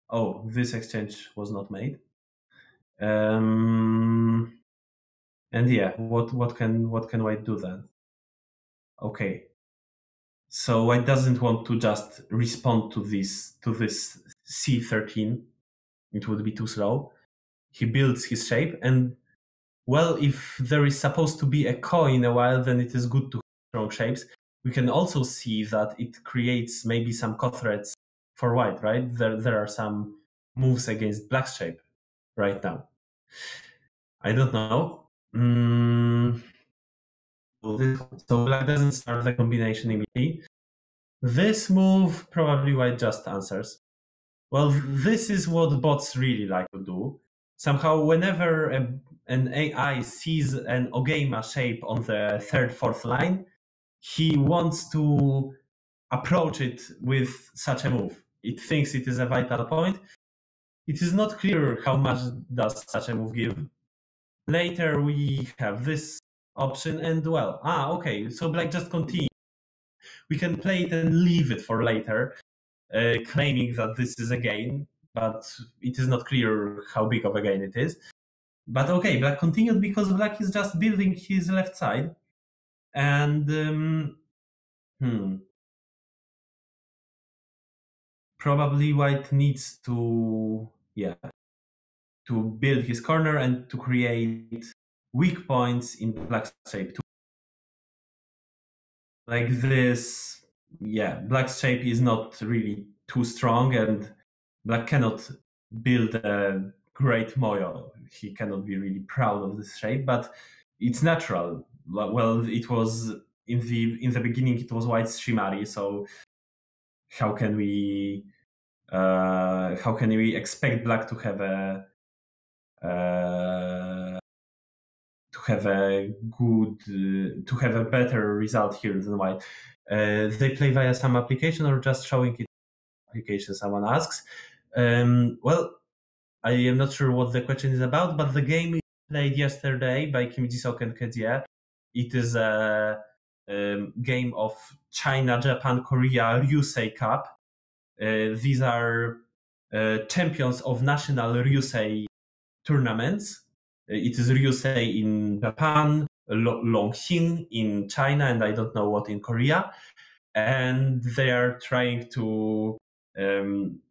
Oh, this exchange was not made. And yeah, what can white do then? Okay. So white doesn't want to just respond to this c13. It would be too slow. He builds his shape, and well, if there is supposed to be a coin in a while, then it is good to have strong shapes. We can also see that it creates maybe some co-threats for white, right? There are some moves against black's shape right now. I don't know. So black doesn't start the combination immediately. This move probably white just answers. Well, this is what bots really like to do. Somehow, whenever an AI sees an Ogema shape on the third, fourth line, he wants to approach it with such a move. It thinks it is a vital point. It is not clear how much does such a move give. Later, we have this option, and well, okay, so black just continues. We can play it and leave it for later, claiming that this is a gain, but it is not clear how big of a gain it is. But okay, black continued because black is just building his left side, and probably white needs to build his corner and to create weak points in black's shape too. Like this, black's shape is not really too strong, and black cannot build a great moyo. He cannot be really proud of this shape, but it's natural. Well, it was in the beginning. It was white Shimari, so how can we expect black to have a better result here than white? They play via some application or just showing it application, someone asks. Well, I am not sure what the question is about, but the game is played yesterday by Jiseok and Kedzie. It is a game of China, Japan, Korea Ryusei Cup. These are champions of national Ryusei tournaments. It is Ryusei in Japan, Longxin in China, and I don't know what in Korea. And they are trying to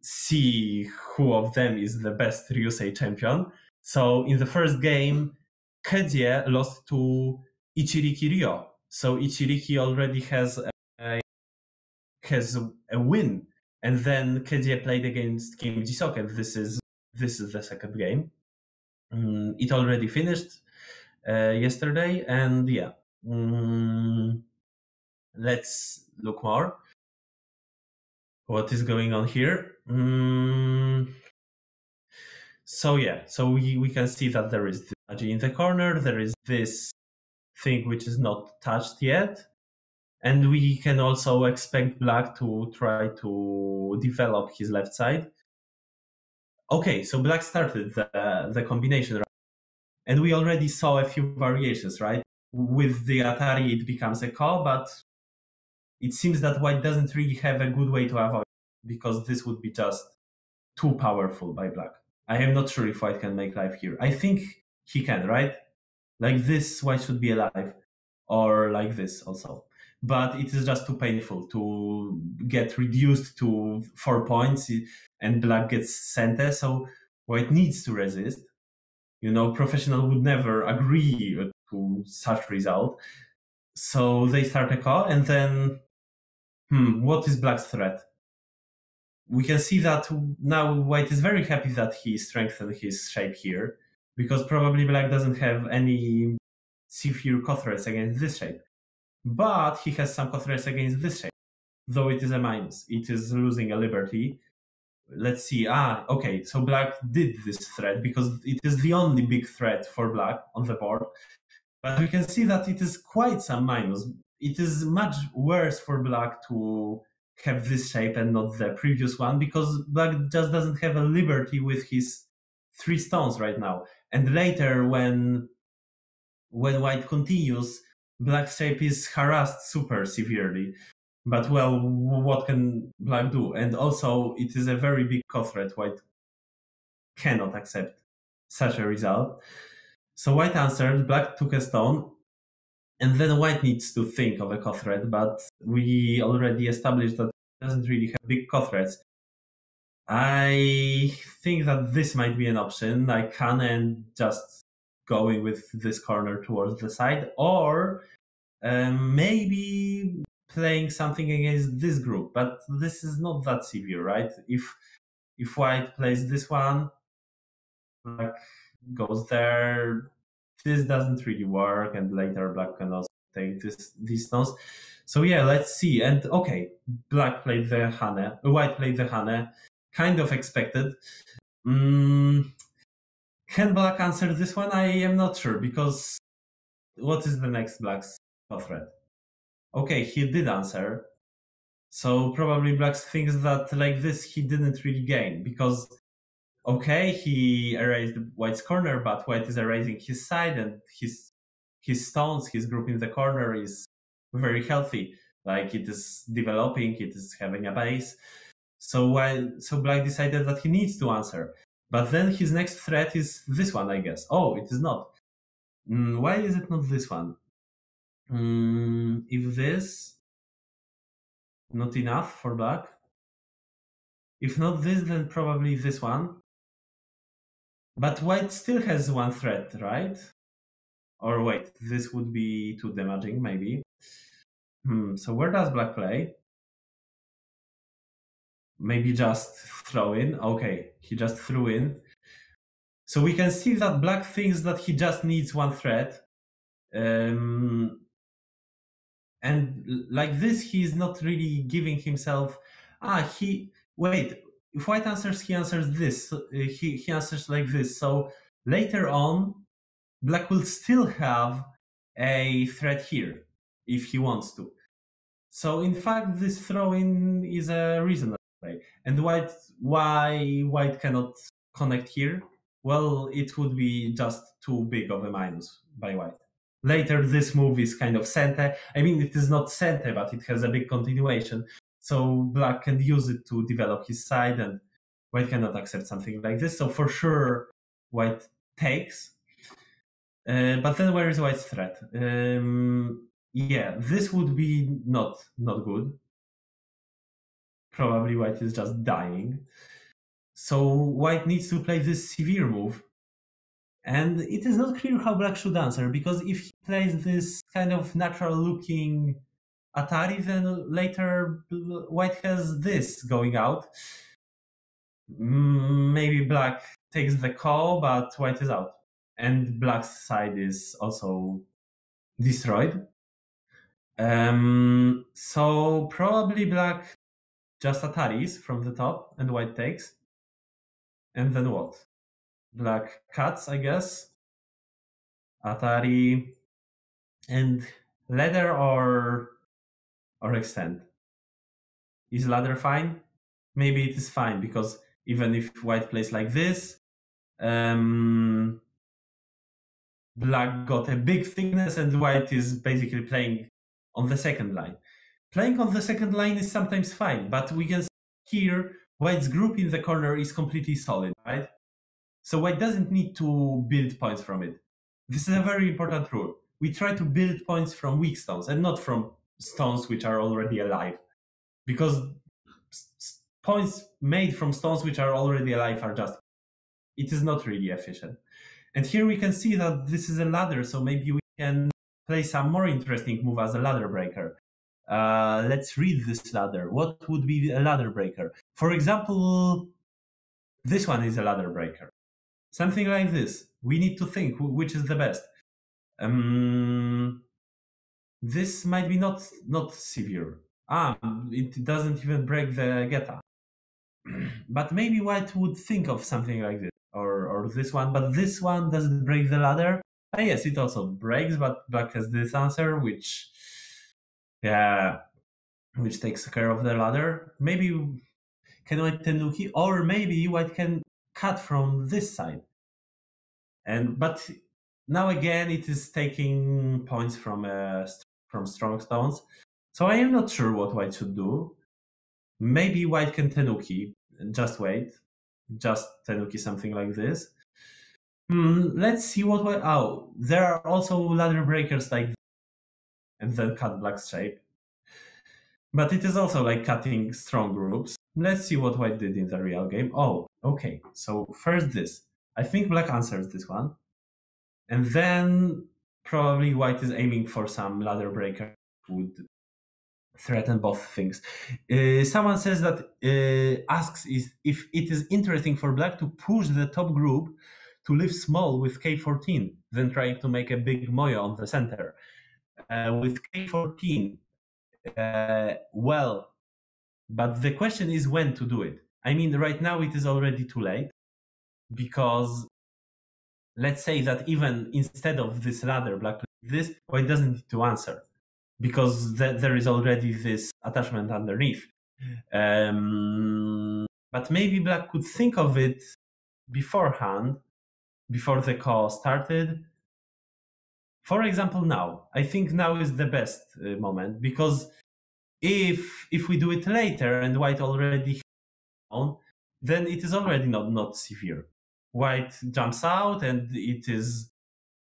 see who of them is the best Ryusei champion. So in the first game, Kedzie lost to Ichiriki Ryo. So Ichiriki already has a win And then KJ played against Kim Jiseok, and this is the second game. It already finished yesterday, and yeah. Let's look more. What is going on here? So yeah, so we can see that there is the Aji in the corner, there is this thing which is not touched yet, and we can also expect Black to try to develop his left side. Okay, so Black started the combination, right? And we already saw a few variations, right? With the Atari, it becomes a call, but it seems that White doesn't really have a good way to avoid it, because this would be just too powerful by Black. I am not sure if White can make life here. I think he can, right? Like this, White should be alive. Or like this also. But it is just too painful to get reduced to 4 points and Black gets center. So White needs to resist. Professional would never agree to such result. So they start a call, and then, what is Black's threat? We can see that now White is very happy that he strengthened his shape here, because probably Black doesn't have any severe co-threats against this shape. But he has some co-threats against this shape, though it is a minus. It is losing a liberty. Let's see. Okay, so Black did this threat because it is the only big threat for Black on the board. But we can see that it is quite some minus. It is much worse for Black to have this shape and not the previous one, because Black just doesn't have a liberty with his 3 stones right now. And later, when White continues, Black's shape is harassed super severely. But well, what can Black do? And also, it is a very big co-threat. White cannot accept such a result. So White answered, Black took a stone, and then White needs to think of a co-threat, but we already established that it doesn't really have big co-threats. I think that this might be an option, like Hane and just going with this corner towards the side, or maybe playing something against this group, but this is not that severe, right? If White plays this one, Black goes there, this doesn't really work, and later Black can also take these stones. So yeah, let's see. And okay, Black played the Hane, White played the Hane, kind of expected. Can Black answer this one? I am not sure, because what is the next Black's threat? Okay, he did answer. So probably Black thinks that like this he didn't really gain, because okay, he erased White's corner, but White is erasing his side, and his stones, his group in the corner is very healthy. Like it is developing, it is having a base. So Black decided that he needs to answer. But then his next threat is this one, I guess. Oh, it is not. Why is it not this one? If this, not enough for Black. If not this, then probably this one. But White still has one threat, right? Or wait, this would be too damaging, maybe. So where does Black play? Maybe just throw in. Okay, he just threw in. So we can see that Black thinks that he just needs one threat. And like this, he's not really giving himself... Wait, if White answers, he answers this. He answers like this. So later on, Black will still have a threat here if he wants to. So in fact, this throw-in is a reasonable play. And why White cannot connect here? Well, it would be just too big of a minus by White. Later, this move is kind of Sente. I mean, it is not Sente, but it has a big continuation. So Black can use it to develop his side, and White cannot accept something like this. So for sure, White takes. But then where is White's threat? Yeah, this would be not good. Probably White is just dying. So White needs to play this severe move. And it is not clear how Black should answer, because if he plays this kind of natural looking Atari, then later white has this going out. Maybe black takes the call, but white is out. And black's side is also destroyed. So probably black just Ataris from the top and white takes. And then what? Black cuts, I guess. Atari and ladder or extend. Is ladder fine? Maybe it is fine because even if white plays like this, black got a big thickness and white is basically playing on the second line. Playing on the second line is sometimes fine, but we can see here white's group in the corner is completely solid, right? So white doesn't need to build points from it. This is a very important rule. We try to build points from weak stones and not from stones which are already alive. Because points made from stones which are already alive are just... It is not really efficient. And here we can see that this is a ladder, so maybe we can play some more interesting move as a ladder breaker. Let's read this ladder. What would be a ladder breaker? For example, this one is a ladder breaker. Something like this. We need to think which is the best. This might be not severe. It doesn't even break the geta. But maybe white would think of something like this, or this one. But this one doesn't break the ladder. Yes, it also breaks, but black has this answer, which takes care of the ladder. Maybe can white tenuki, or maybe white can cut from this side. But now again, it is taking points from strong stones. So I am not sure what white should do. Maybe white can tenuki. Just wait. Just tenuki something like this. Let's see what white... Oh, there are also ladder breakers like this, and then cut black's shape. But it is also like cutting strong groups. Let's see what white did in the real game. Oh, okay. So first this. I think black answers this one. And then probably white is aiming for some ladder breaker would threaten both things. Someone says that asks if it is interesting for black to push the top group to live small with K14 than trying to make a big moyo on the center. With K14, well, but the question is when to do it. I mean, right now it is already too late, because let's say that even instead of this ladder, black this, white doesn't need to answer, because there is already this attachment underneath. But maybe black could think of it beforehand, before the call started. For example, now. I think now is the best moment, because if we do it later and white already on, then it is already not severe. White jumps out and it is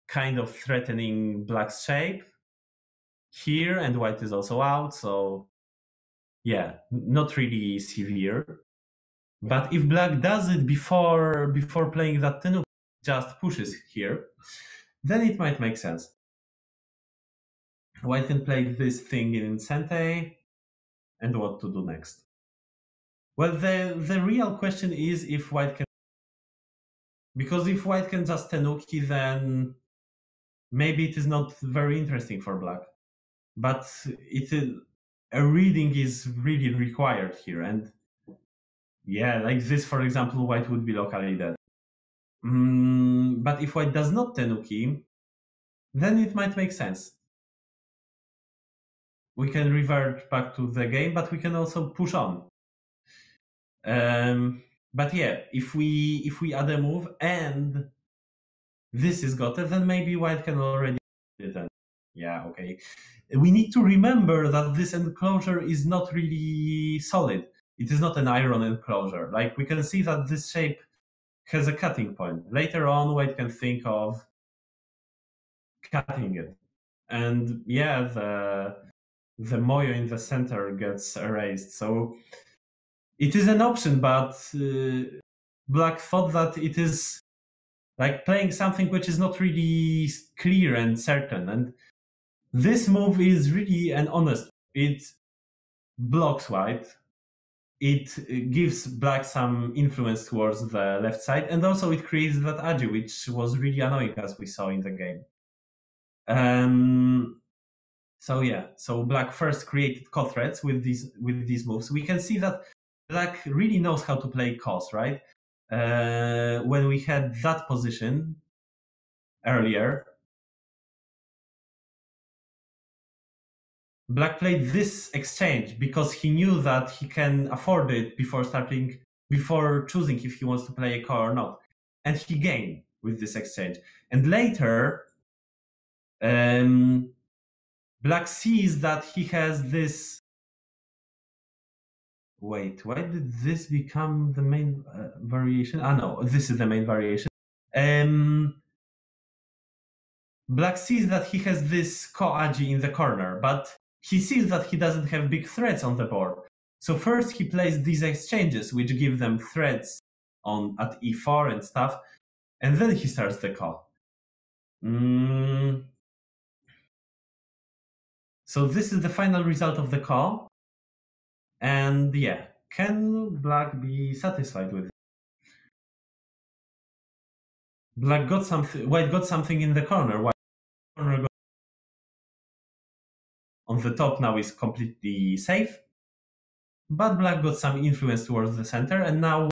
kind of threatening black's shape here, and white is also out, so yeah, not really severe. But if black does it before playing that tenuki, just pushes here, then it might make sense. White can play this thing in Sente, and what to do next. Well, the real question is if white can... Because if white can just tenuki, then maybe it is not very interesting for black. But a reading is really required here, and yeah, like this, for example, white would be locally dead. But if white does not tenuki, then it might make sense. We can revert back to the game, but we can also push on. But yeah, if we add a move and this is got it, then maybe white can already do it. Yeah, okay. We need to remember that this enclosure is not really solid. It is not an iron enclosure. Like, we can see that this shape has a cutting point. Later on, white can think of cutting it. And yeah, the moyo in the center gets erased. So it is an option, but black thought that it is like playing something which is not really clear and certain. And this move is really an honest. it blocks white. It gives black some influence towards the left side, and also it creates that agi, which was really annoying as we saw in the game. So yeah, so black first created co threats with these moves. We can see that black really knows how to play cos, right? When we had that position earlier, black played this exchange because he knew that he can afford it before choosing if he wants to play a co or not, and he gained with this exchange. And later, black sees that he has this. Wait, why did this become the main variation? No, this is the main variation. Black sees that he has this ko-agi in the corner, but he sees that he doesn't have big threats on the board. So first he plays these exchanges, which give them threats at e4 and stuff, and then he starts the ko. So this is the final result of the ko. And yeah, can black be satisfied with it? Black got something. White got something in the corner. White corner on the top now is completely safe, but black got some influence towards the center, and now,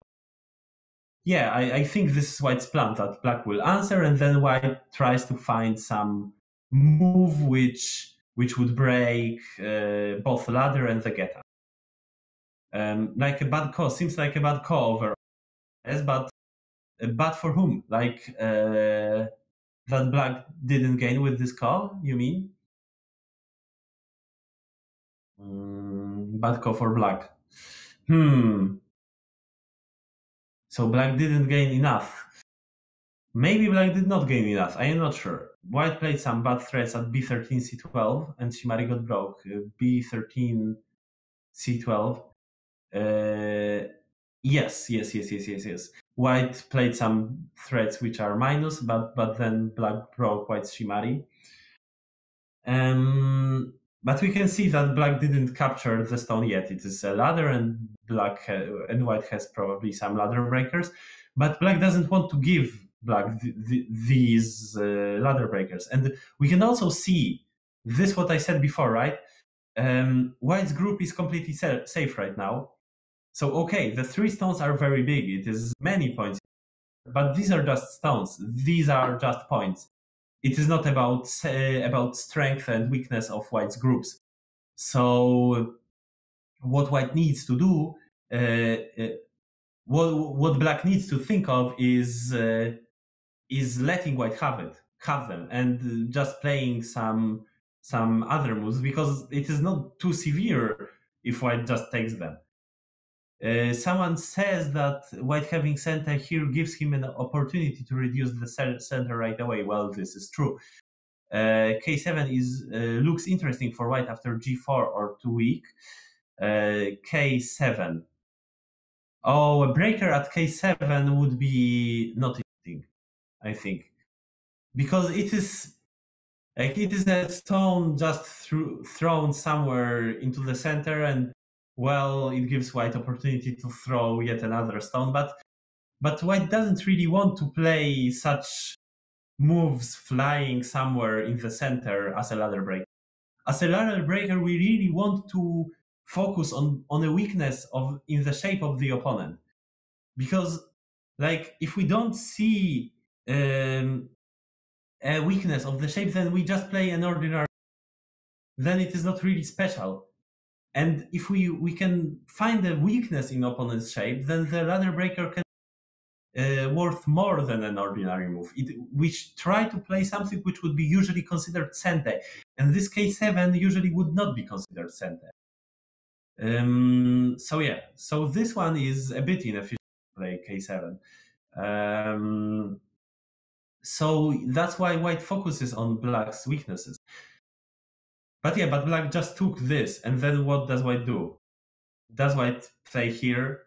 yeah, I think this is white's plan, that black will answer, and then white tries to find some move which would break both ladder and the geta. Like a bad call, seems like a bad call overall, yes, but bad for whom? Like that black didn't gain with this call, you mean? Bad call for black. So black didn't gain enough. Maybe black did not gain enough, I am not sure. White played some bad threats at b13, c12, and Shimari got broke. b13, c12. Yes. White played some threats which are minus, but then black broke white's Shimari. But we can see that black didn't capture the stone yet. It is a ladder, and and white has probably some ladder breakers. But black doesn't want to give black these ladder breakers. And we can also see this, what I said before, right? White's group is completely safe right now. So, okay, the 3 stones are very big. It is many points. But these are just stones. These are just points. It is not about strength and weakness of white's groups. So what white needs to do, what black needs to think of is letting white have them, and just playing some other moves, because it is not too severe if white just takes them. Someone says that white having center here gives him an opportunity to reduce the center right away. Well, this is true. K7 looks interesting for white after G4 or too weak. K7. Oh, a breaker at K7 would be not interesting, I think, because it is a stone just thrown somewhere into the center, and well, it gives white opportunity to throw yet another stone, but white doesn't really want to play such moves flying somewhere in the center as a ladder breaker. As a ladder breaker, we really want to focus on a weakness in the shape of the opponent, because like if we don't see a weakness of the shape, then we just play an ordinary, then it is not really special. And if we can find a weakness in opponent's shape, then the ladder breaker can worth more than an ordinary move. We try to play something which would be usually considered sente, and this K7 usually would not be considered sente. So yeah, so this one is a bit inefficient to play K7. So that's why white focuses on black's weaknesses. But yeah, but black just took this, and then what does white do? Does white play here?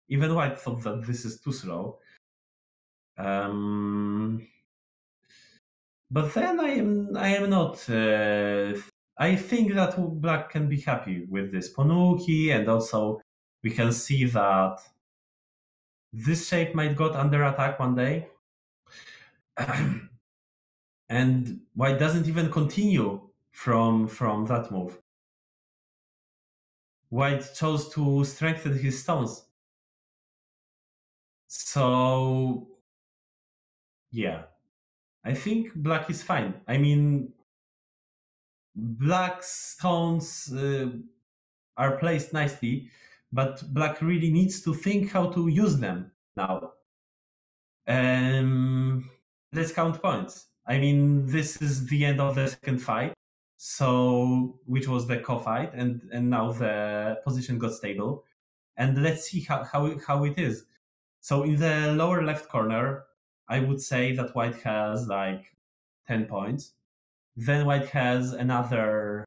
Even white thought that this is too slow. But then I am not I think that black can be happy with this Ponuki, and also we can see that this shape might got under attack one day. And white doesn't even continue from that move. White chose to strengthen his stones. So yeah, I think black is fine. I mean, black stones are placed nicely, but black really needs to think how to use them now. Let's count points. I mean, this is the end of the second fight, so which was the co-fight, and now the position got stable. And let's see how it is. So in the lower left corner, I would say that white has like 10 points. Then white has another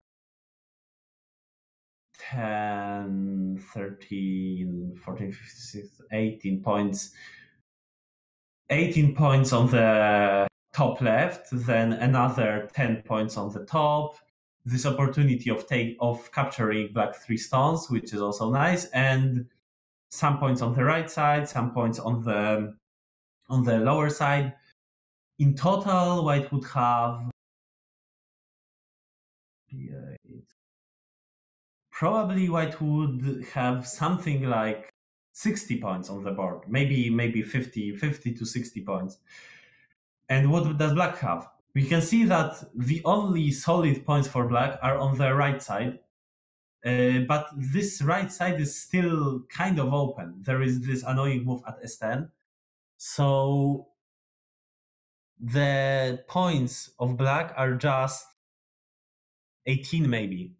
10, 13, 14, 15, 18 points. 18 points on the top left, then another 10 points on the top. This opportunity of capturing black 3 stones, which is also nice, and some points on the right side, some points on the lower side. In total, white would have probably white would have something like 60 points on the board, maybe 50 to 60 points. And what does black have? We can see that the only solid points for black are on the right side, but this right side is still kind of open. There is this annoying move at S10. So the points of black are just 18 maybe.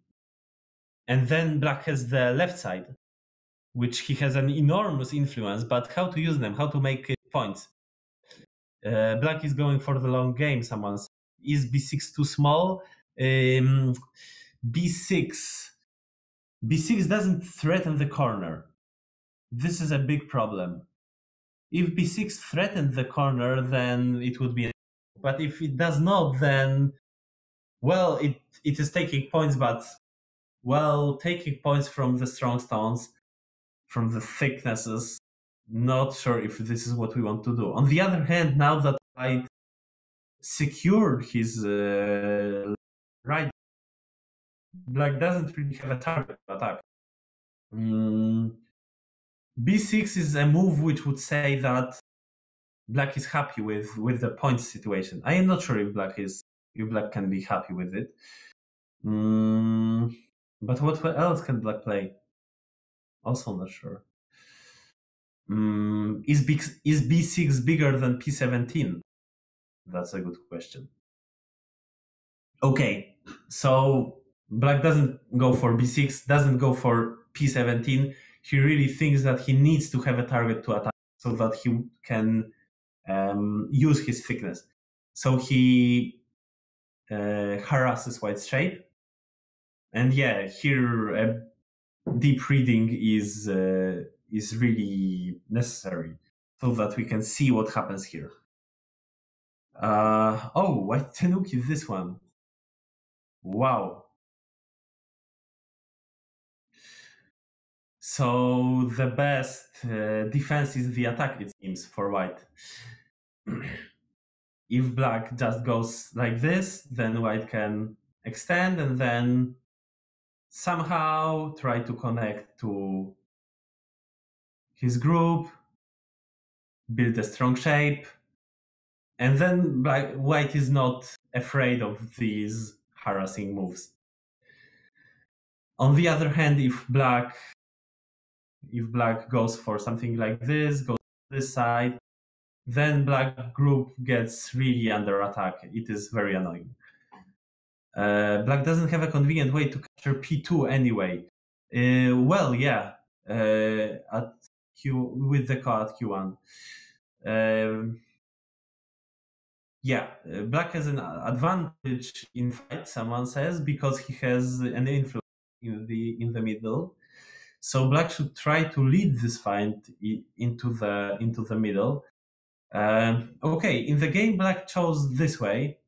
And then black has the left side, which he has an enormous influence, but how to use them, how to make points. Black is going for the long game, someone said. Is b6 too small? b6 doesn't threaten the corner. This is a big problem. If b6 threatened the corner, then it would be. But if it does not, then, well, it is taking points, but, well, taking points from the strong stones, from the thicknesses, not sure if this is what we want to do. On the other hand, now that white secured his right, black doesn't really have a target to attack. b6 is a move which would say that black is happy with the points situation. I am not sure if black can be happy with it. But what else can black play? Also not sure. Is b6 bigger than p17? That's a good question. Okay, so black doesn't go for b6, doesn't go for p17. He really thinks that he needs to have a target to attack so that he can use his thickness. So he harasses white's shape. And yeah, here a deep reading is really necessary so that we can see what happens here. White Tanuki is this one. Wow. So the best defense is the attack, it seems, for white. If black just goes like this, then white can extend and then somehow try to connect to his group, build a strong shape, and then white is not afraid of these harassing moves. On the other hand, if black goes for something like this, goes to this side, then black group gets really under attack. It is very annoying. Black doesn't have a convenient way to capture p2 anyway. Well, yeah, at with the card at q1. Yeah, black has an advantage in fight, someone says, because he has an influence in the middle. So black should try to lead this fight into the middle. Okay, in the game, black chose this way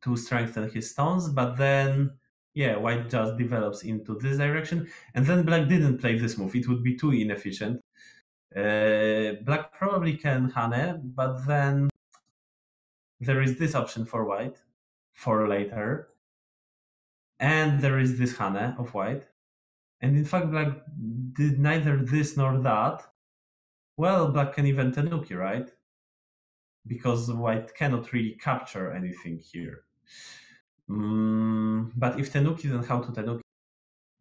to strengthen his stones, but then yeah, white just develops into this direction, and then black didn't play this move. It would be too inefficient. Black probably can Hane, but then there is this option for white for later, and there is this Hane of white. And in fact, black did neither this nor that. Well, black can even Tenuki, right? Because white cannot really capture anything here. But if Tenuki, then how to Tenuki?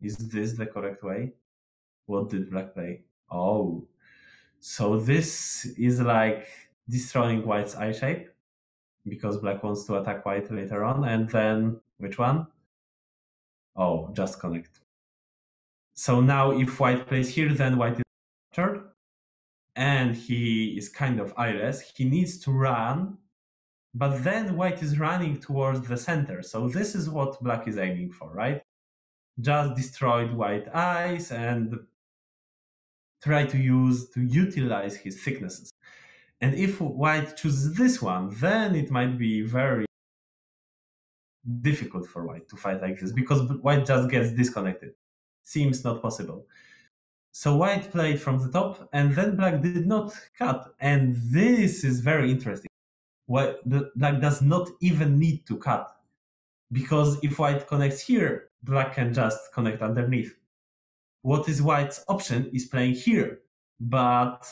Is this the correct way? What did black play? Oh, so this is like destroying white's eye shape because black wants to attack white later on. And then which one? Oh, just connect. So now if white plays here, then white is captured. And he is kind of eyeless. He needs to run, but then white is running towards the center. So this is what black is aiming for, right? Just destroyed white eyes and try to utilize his thicknesses. And if white chooses this one, then it might be very difficult for white to fight like this because white just gets disconnected. Seems not possible. So white played from the top, and then black did not cut. And this is very interesting. Black does not even need to cut, because if white connects here, black can just connect underneath. What is white's option is playing here, but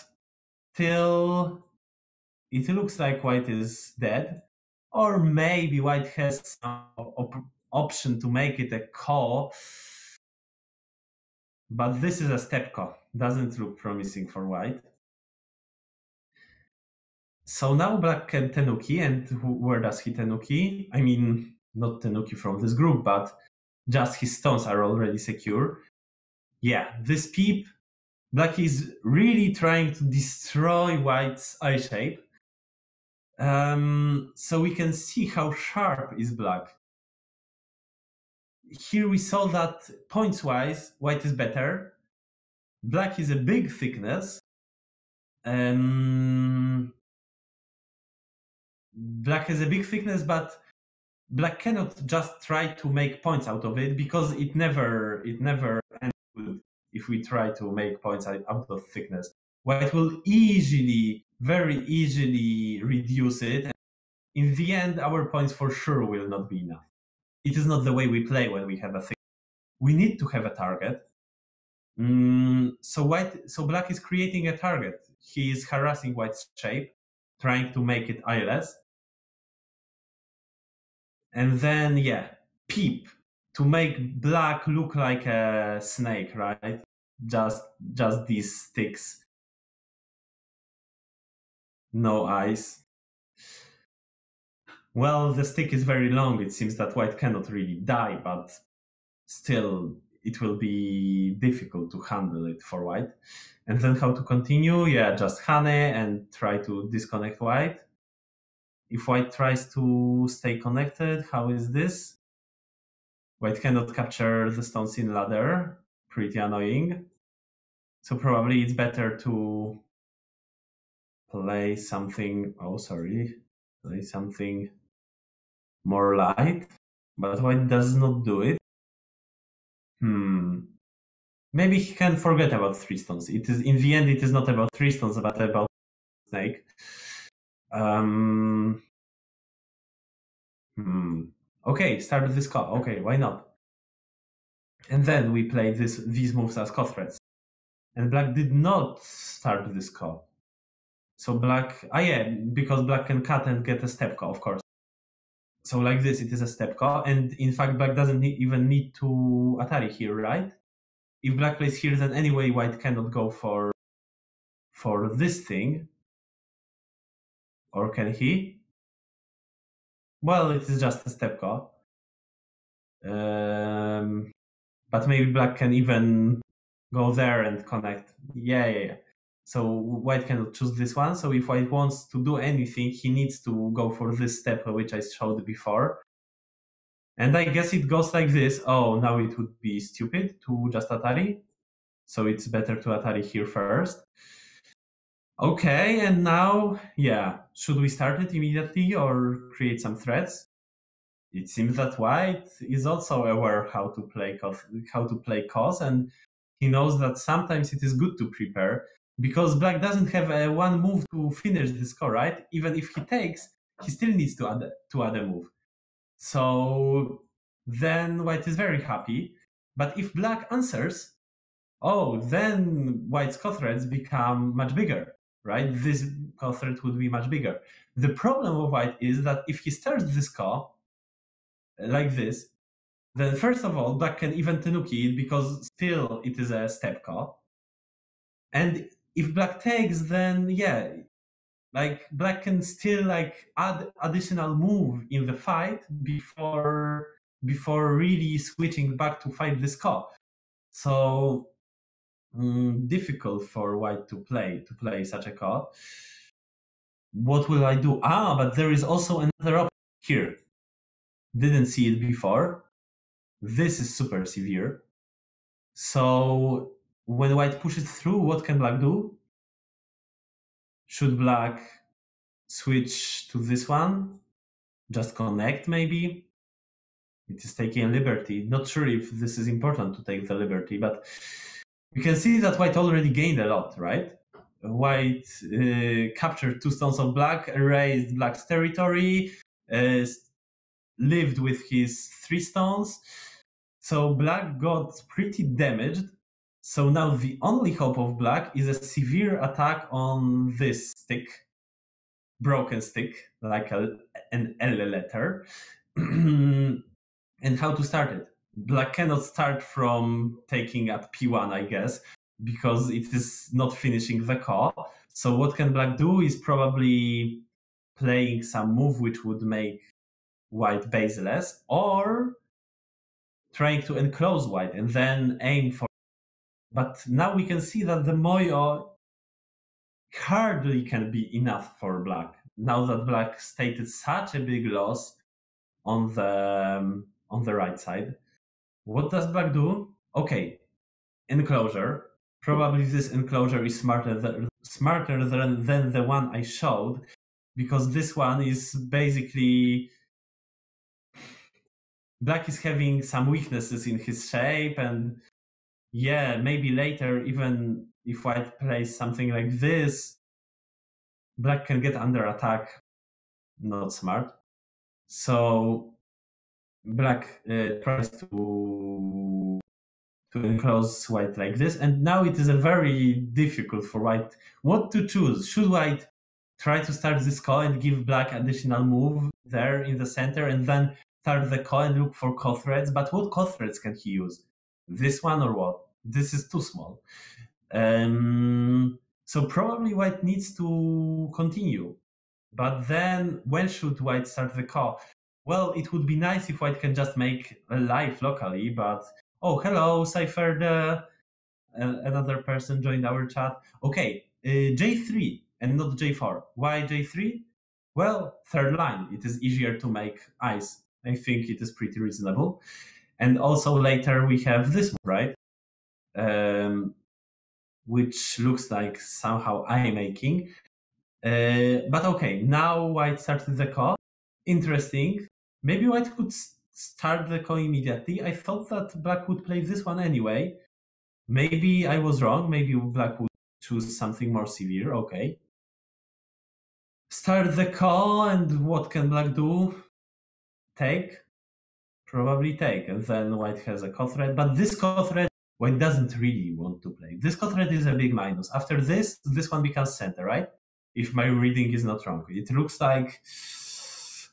till it looks like white is dead, or maybe white has some option to make it a call, but this is a step call. Doesn't look promising for white. So now black can Tenuki, and where does he Tenuki? I mean, not Tenuki from this group, but just his stones are already secure. Yeah, this peep, black is really trying to destroy white's eye shape. So we can see how sharp is black. Here we saw that points-wise, white is better. Black is a big thickness. Black has a big thickness, but black cannot just try to make points out of it because it never ends good if we try to make points out of thickness. White will very easily reduce it. And in the end, our points for sure will not be enough. It is not the way we play when we have a thickness. We need to have a target. So black is creating a target. He is harassing white's shape, trying to make it eyeless. And then, yeah, peep to make black look like a snake, right? Just these sticks. No eyes. Well, the stick is very long. It seems that white cannot really die, but still it will be difficult to handle it for white. And then how to continue? Yeah, just Hane and try to disconnect white. If white tries to stay connected, how is this? White cannot capture the stones in ladder. Pretty annoying. So probably it's better to play something. Play something more light. But white does not do it. Maybe he can forget about 3 stones. It is in the end. It is not about 3 stones, but about snake. Okay, start this call. Okay, why not? And then we play these moves as call threats. And black did not start this call. So black, because black can cut and get a step call, of course. So like this, it is a step call. And in fact, black doesn't even need to Atari here, right? If black plays here, then anyway, white cannot go for this thing. Or can he? Well, it is just a step call. But maybe black can even go there and connect. Yeah. So white cannot choose this one. So if white wants to do anything, he needs to go for this step, which I showed before. And I guess it goes like this. Oh, now it would be stupid to just Atari. So it's better to Atari here first. Okay, and now, yeah, should we start it immediately or create some threads? it seems that white is also aware how to play cos, and he knows that sometimes it is good to prepare because black doesn't have a one move to finish the score, right? Even if he takes, he still needs to add a move. So then white is very happy. But if black answers, oh, then white's co-threads become much bigger, right? This co-thread would be much bigger. The problem of white is that if he starts this call like this, then first of all, black can even tenuki it because still it is a step call. And if black takes, then yeah, like black can still like add additional move in the fight before really switching back to fight this call. So difficult for white to play such a call. What will I do? But there is also another option here. Didn't see it before. This is super severe. So when white pushes through, what can black do? Should black switch to this one? Just connect maybe? It is taking a liberty. Not sure if this is important to take the liberty, but you can see that white already gained a lot, right? White captured 2 stones of black, erased black's territory, lived with his 3 stones. So black got pretty damaged. So now the only hope of black is a severe attack on this stick, broken stick, like an L letter. And how to start it? Black cannot start from taking at P1, I guess, because it is not finishing the call. So what can black do is probably playing some move which would make white baseless, or trying to enclose white and then aim for. But now we can see that the Moyo hardly can be enough for black. Now that black stated such a big loss on the right side, what does black do? Okay, enclosure. Probably this enclosure is smarter than the one I showed, because this one is basically black is having some weaknesses in his shape, and yeah, maybe later, even if white plays something like this, black can get under attack. Not smart. So black tries to enclose white like this, and now it is a very difficult for white what to choose. Should white try to start this call and give black additional move there in the center, and then start the call and look for co-threads? But what co-threads can he use? This one or what? This is too small. So probably white needs to continue. But then when should white start the call? Well, it would be nice if white can just make a live locally, but oh, hello, Cypher, another person joined our chat. Okay, J3 and not J4. Why J3? Well, third line. It is easier to make ice. I think it is pretty reasonable. And also later we have this one, right? Which looks like somehow eye making. But okay, now white started the call. Interesting. Maybe white could start the call immediately. I thought that black would play this one anyway. Maybe I was wrong. Maybe black would choose something more severe. Okay. Start the call, and what can black do? Take? Probably take. And then white has a co-thread. But this co-thread, white doesn't really want to play. This co-thread is a big minus. After this one becomes center, right? If my reading is not wrong. It looks like,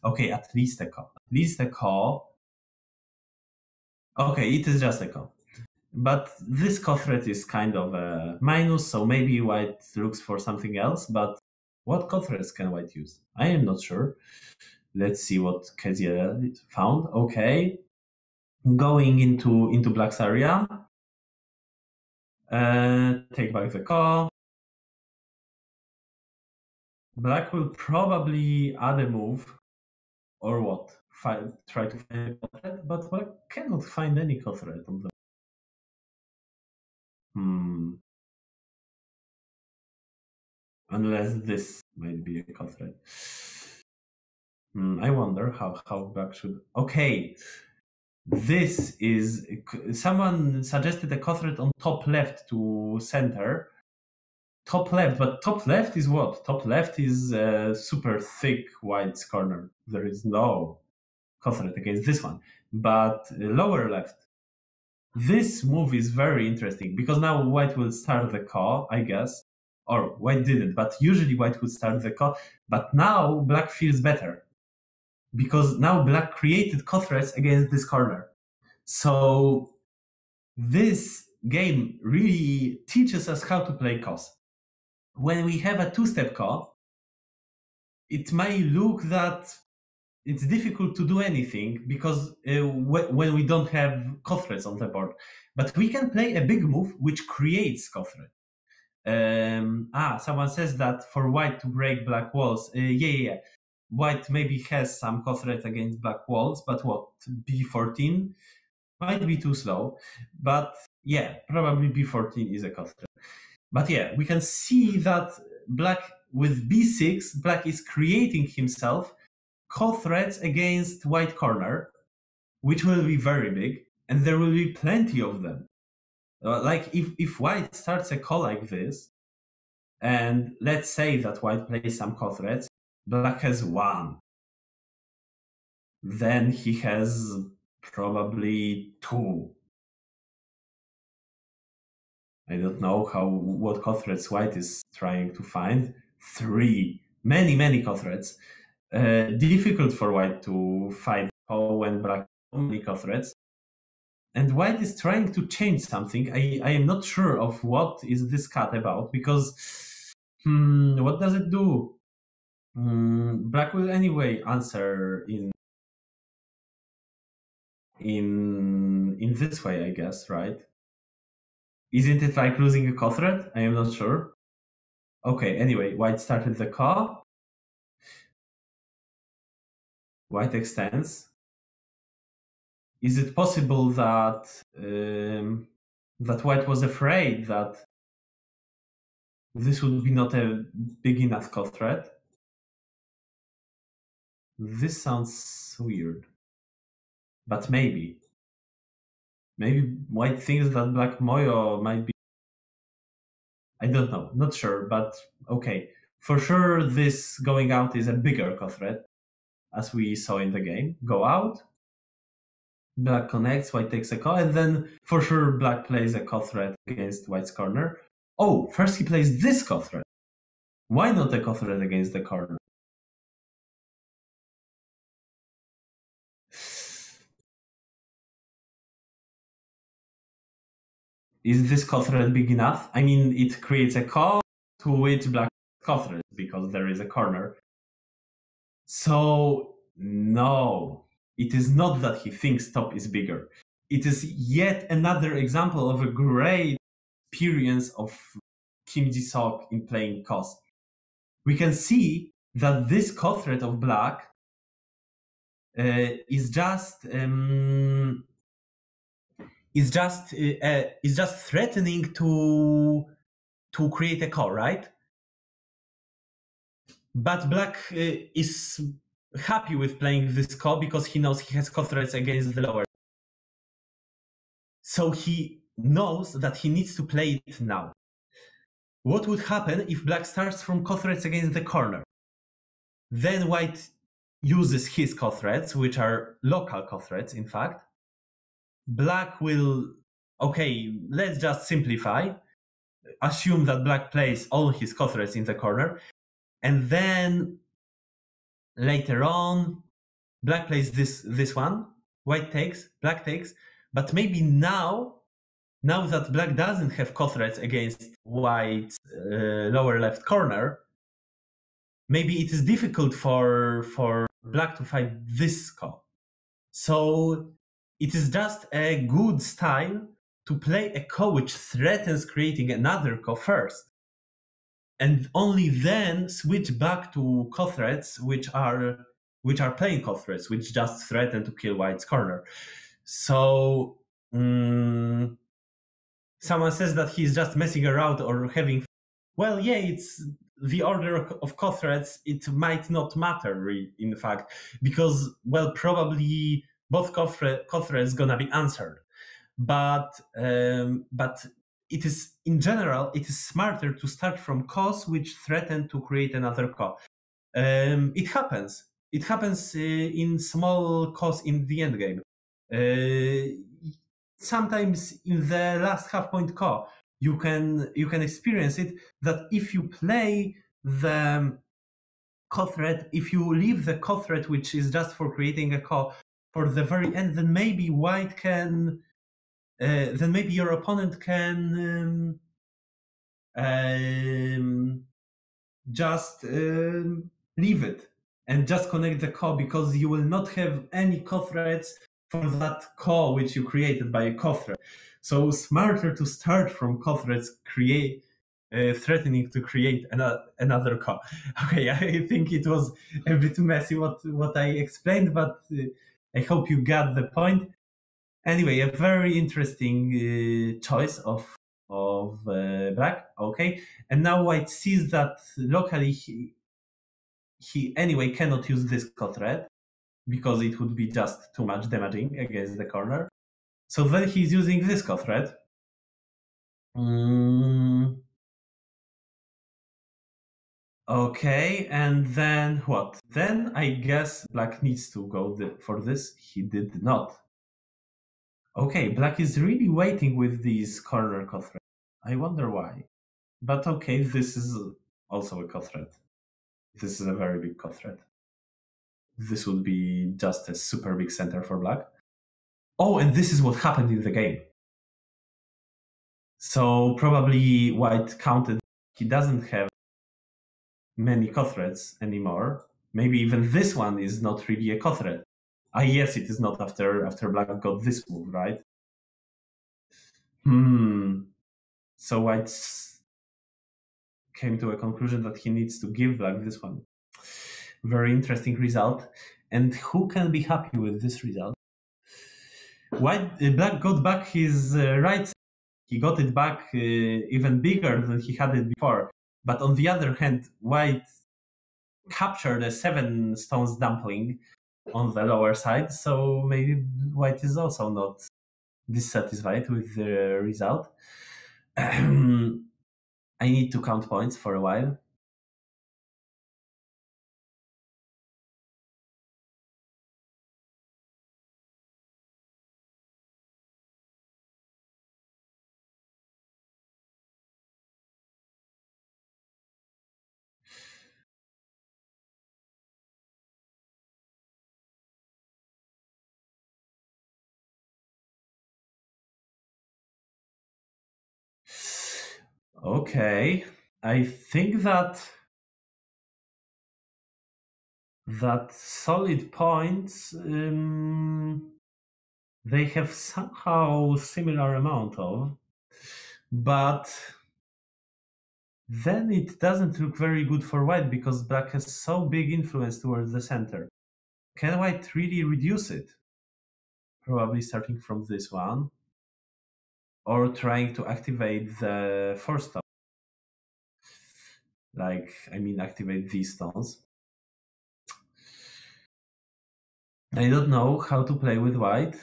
okay, at least a call. At least a call. Okay, it is just a call. But this co-thread is kind of a minus, so maybe white looks for something else. But what co-threads can white use? I am not sure. Let's see what Kezia found. Okay. Going into black's area. Take back the call. Black will probably add a move, or what? Try to find a co-thread, but black cannot find any co-thread on the. Unless this might be a co-thread. I wonder how black should. Okay, this is someone suggested a co-thread on top left to center. Top left, but top left is what? Top left is a super thick white corner. There is no co-thread against this one. But lower left, this move is very interesting because now white will start the call, I guess. Or white didn't, but usually white would start the call. But now black feels better because now black created co-threads against this corner. So this game really teaches us how to play cos. When we have a two-step call, it may look that it's difficult to do anything because when we don't have co-threads on the board. But we can play a big move which creates co-thread. Someone says that for white to break black walls. Yeah. White maybe has some co-thread against black walls, but what? B14 might be too slow. But yeah, probably B14 is a co-thread. But yeah, we can see that black with B6, black is creating himself co-threads against white corner, which will be very big, and there will be plenty of them. Like if white starts a call like this, and let's say that white plays some co-threads, black has one. Then he has probably two. I don't know what co-threads white is trying to find. Three. Many co-threads. Difficult for white to fight when black has so many co-threads. And white is trying to change something. I am not sure of what is this cut about because what does it do? Black will anyway answer in this way, I guess, right? Isn't it like losing a co-thread? I am not sure. Okay, anyway, white started the call. White extends. Is it possible that that white was afraid that this would be not a big enough co-thread? This sounds weird. But maybe white thinks that black Moyo might be. I don't know, not sure, but okay. For sure, this going out is a bigger co-thread, as we saw in the game. Go out, black connects, white takes a call, and then for sure black plays a co-thread against white's corner. Oh, first he plays this co-thread. Why not a co-thread against the corner? Is this co-thread big enough? I mean, it creates a call to which black co-thread because there is a corner. So, no, it is not that he thinks top is bigger. It is yet another example of a great experience of Kim Jiseok in playing cos. We can see that this co-thread of black is just threatening to create a call, right? But black is happy with playing this call because he knows he has co-threads against the lower. So he knows that he needs to play it now. What would happen if black starts from co-threads against the corner? Then white uses his co-threads, which are local co-threads, in fact. Black will, okay, let's just simplify. Assume that black plays all his co-threads in the corner, and then later on, black plays this one, white takes, black takes, but maybe now that black doesn't have co-threads against white's lower left corner, maybe it is difficult for black to fight this call. So it is just a good style to play a call which threatens creating another call first, and only then switch back to co-threads which are playing co-threads, which just threaten to kill white's corner. So someone says that he's just messing around or having Well, yeah, it's the order of co-threads. It might not matter, in fact, because, well, probably both co-threads gonna be answered. But it is, in general, it is smarter to start from cos which threaten to create another co. It happens. It happens in small cos in the end game. Sometimes in the last half point co, you can experience it, that if you play the co thread, if you leave the co thread which is just for creating a co for the very end, then maybe white can then maybe your opponent can just leave it and just connect the core, because you will not have any core threads for that core which you created by a core thread. So smarter to start from core threads, threatening to create another core. Okay, I think it was a bit messy what I explained, but I hope you got the point. Anyway, a very interesting choice of black. Okay, and now white sees that locally he anyway cannot use this cut red because it would be just too much damaging against the corner. So then he's using this cut red. Okay, and then what? Then I guess black needs to go for this. He did not. Okay, black is really waiting with these corner cut threads. I wonder why. But okay, this is also a cut thread. This is a very big cut thread. This would be just a super big center for black. Oh, and this is what happened in the game. So probably white counted he doesn't have many cut threads anymore. Maybe even this one is not really a cut thread. Ah, yes, it is not after black got this move, right? So white came to a conclusion that he needs to give black this one. Very interesting result. And who can be happy with this result? Black got back his right. He got it back even bigger than he had it before. But on the other hand, white captured a 7 stones dumpling on the lower side. So maybe white is also not dissatisfied with the result. I need to count points for a while. Okay, I think that solid points they have somehow similar amount of, but then it doesn't look very good for white because black has so big influence towards the center. Can white really reduce it? Probably starting from this one, or trying to activate the force stone. Activate these stones. I don't know how to play with white.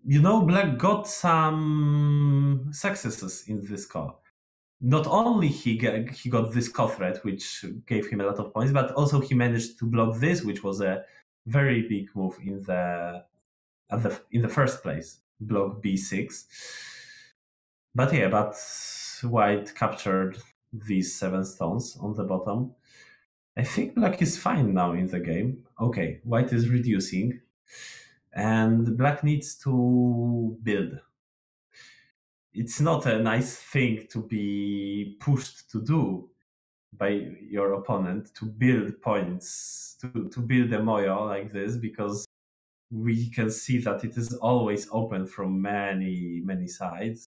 Black got some successes in this call. Not only he got this call threat, which gave him a lot of points, but also he managed to block this, which was a very big move in the first place, block b6. But white captured these 7 stones on the bottom. I think black is fine now in the game. Okay, white is reducing, and black needs to build. It's not a nice thing to be pushed to do by your opponent, to build points, to build a moyo like this, because we can see that it is always open from many, many sides.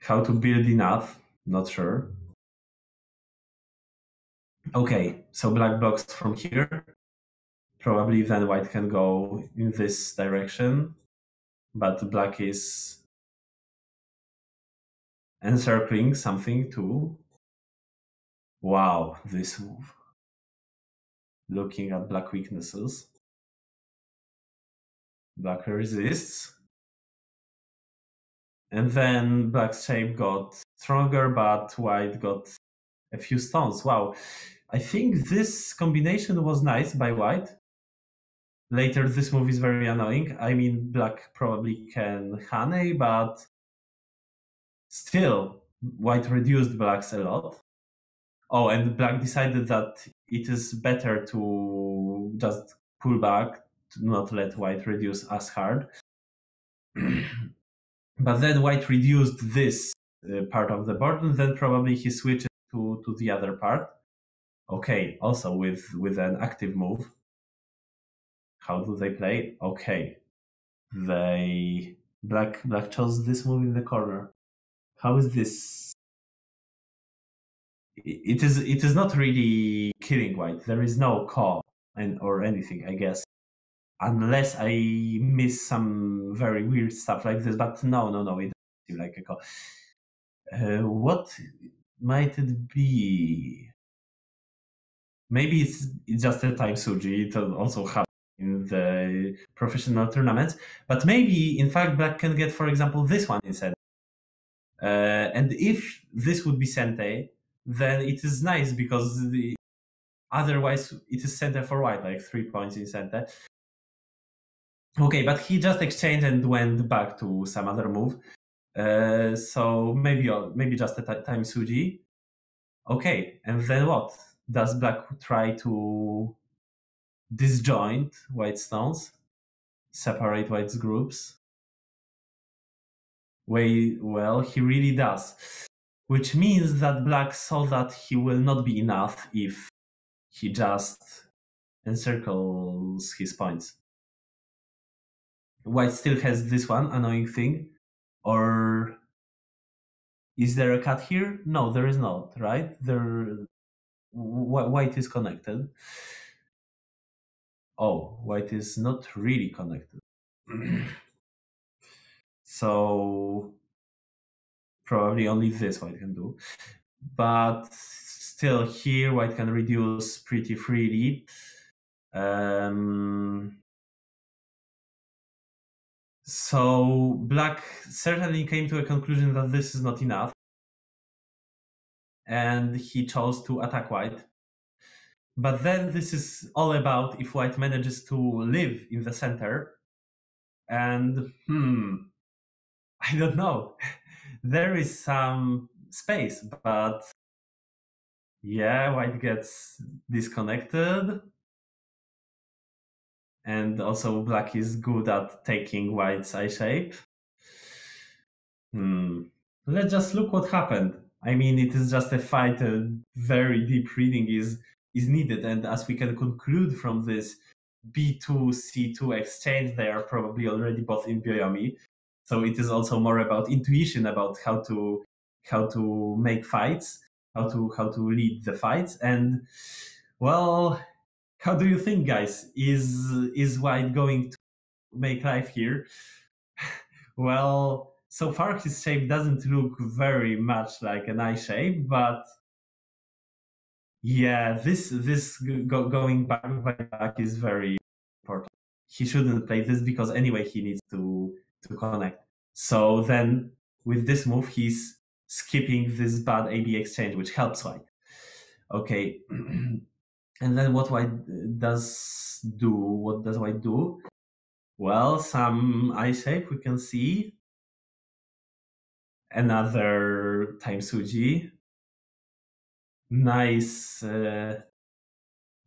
How to build enough? Not sure. Okay, so black blocks from here. Probably then white can go in this direction, but black is encircling something too. Wow, this move. Looking at black weaknesses. Black resists. And then black's shape got stronger, but white got a few stones. Wow. I think this combination was nice by white. Later, this move is very annoying. I mean, black probably can honey, but still, white reduced blacks a lot. Oh, and black decided that it is better to just pull back, to not let white reduce as hard. But then white reduced this part of the board, and then probably he switched to the other part. Okay, also with an active move. How do they play? Okay, they black chose this move in the corner. How is this? It is not really killing white. There is no call or anything, I guess, unless I miss some very weird stuff like this. But no, it doesn't seem like a call. What might it be? Maybe it's just a time Suji. It also happens in the professional tournaments. But maybe, in fact, black can get, for example, this one instead. And if this would be Sente, then it is nice because otherwise it is Sente for white, like 3 points in Sente. Okay, but he just exchanged and went back to some other move. So maybe just a time Suji. Okay, and then what? Does black try to disjoint white stones? Separate white's groups? Well, he really does. Which means that black saw that he will not be enough if he just encircles his points. White still has this one annoying thing. Or is there a cut here? No, there is not, right? White is connected. Oh, white is not really connected. So probably only this white can do. But still here white can reduce pretty freely. So black certainly came to a conclusion that this is not enough. And he chose to attack white. But then this is all about if white manages to live in the center. And I don't know. There is some space, but yeah, white gets disconnected. And also black is good at taking white's eye shape. Let's just look what happened. I mean, it is just a fight. A very deep reading is needed, and as we can conclude from this B2 C2 exchange, they are probably already both in Byoyomi. So it is also more about intuition, about how to make fights, how to lead the fights, and well, how do you think, guys? Is white going to make life here? Well, so far his shape doesn't look very much like an eye shape, but yeah, this going back is very important. He shouldn't play this because anyway he needs to connect. So then with this move he's skipping this bad AB exchange, which helps white. Okay. And then what white does do? What does white do? Well, some eye shape we can see. Another time Suji. Nice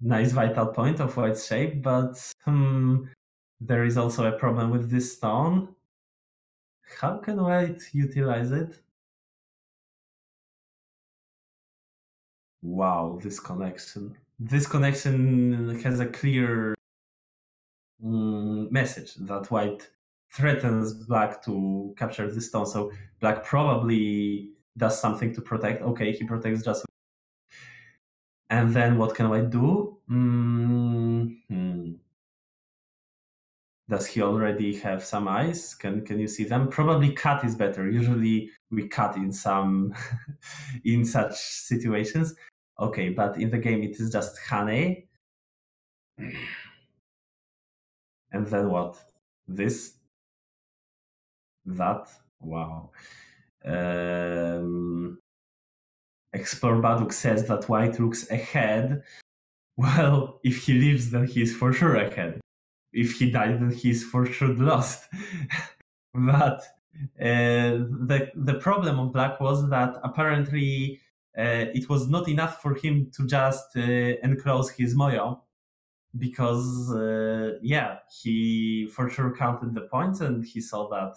vital point of white's shape, but there is also a problem with this stone. How can white utilize it? Wow, this connection. This connection has a clear message that white threatens black to capture this stone. So black probably does something to protect. Okay, he protects just. And then what can white do? Does he already have some eyes? Can you see them? Probably cut is better. Usually we cut in some in such situations. Okay, but in the game it is just honey. And then what? This? That? Wow. Explore Baduk says that white looks ahead. Well, if he lives, then he's for sure ahead. If he died, then he's for sure lost. But the problem of Black was that apparently it was not enough for him to just enclose his Moyo, because he for sure counted the points and he saw that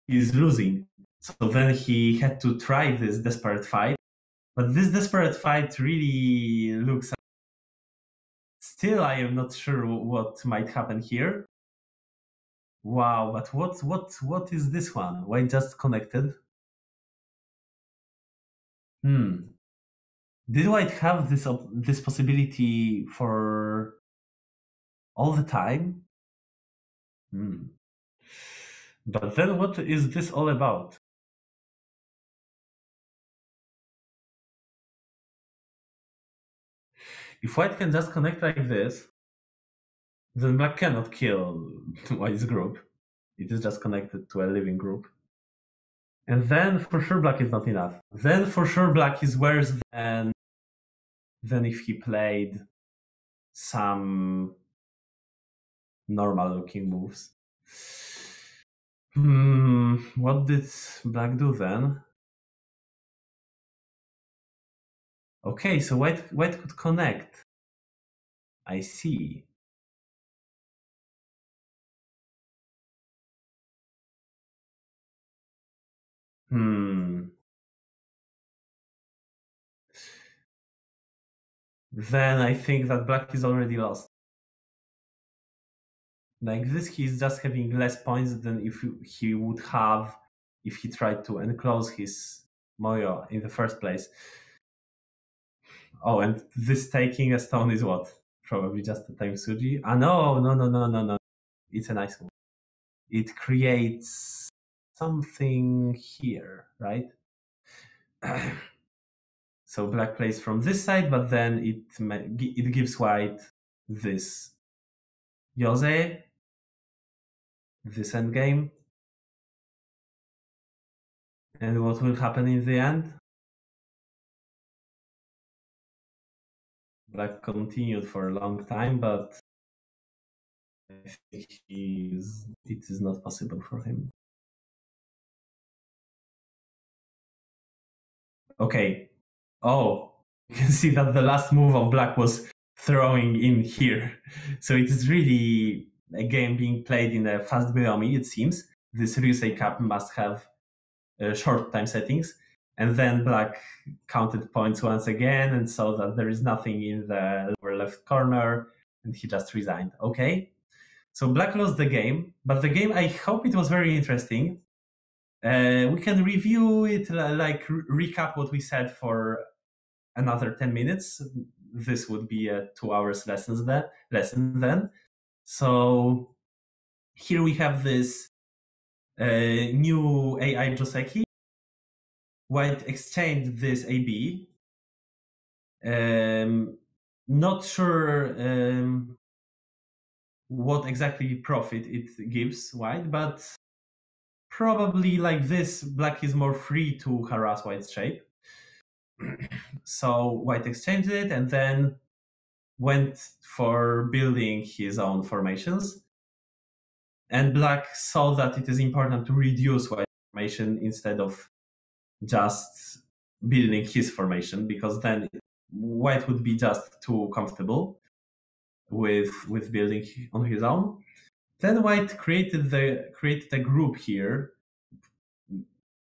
he's losing. So then he had to try this desperate fight. But this desperate fight really looks... Still, I am not sure what might happen here. Wow, but what is this one? Why just connected? Did White have this possibility for all the time? But then what is this all about? If White can just connect like this, then Black cannot kill White's group. It is just connected to a living group. And then for sure Black is not enough. Then for sure Black is worse than if he played some normal looking moves. What did Black do then? Okay, so White could connect. I see. Then I think that Black is already lost. Like this, he's just having less points than if he would have if he tried to enclose his Moyo in the first place. Oh, and this taking a stone is what? Probably just a time Suji. No. It's a nice one. It creates something here, right? So Black plays from this side, but then it gives White this Yose, this endgame. And what will happen in the end? Black continued for a long time, but I think it is not possible for him. Okay. Oh, you can see that the last move of Black was throwing in here. So it is really a game being played in a fast Byomi, it seems. This Ryusei Cup must have short time settings. And then Black counted points once again and saw that there is nothing in the lower left corner, and he just resigned. Okay. So Black lost the game, but the game, I hope it was very interesting. We can review it, like recap what we said for another 10 minutes. This would be a 2 hours lesson then. So here we have this new AI Joseki. White exchanged this AB. Not sure what exactly profit it gives White, but probably like this, Black is more free to harass White's shape. So White exchanged it and then went for building his own formations. And Black saw that it is important to reduce White's formation instead of just building his formation, because then White would be just too comfortable with building on his own. Then White created a group here,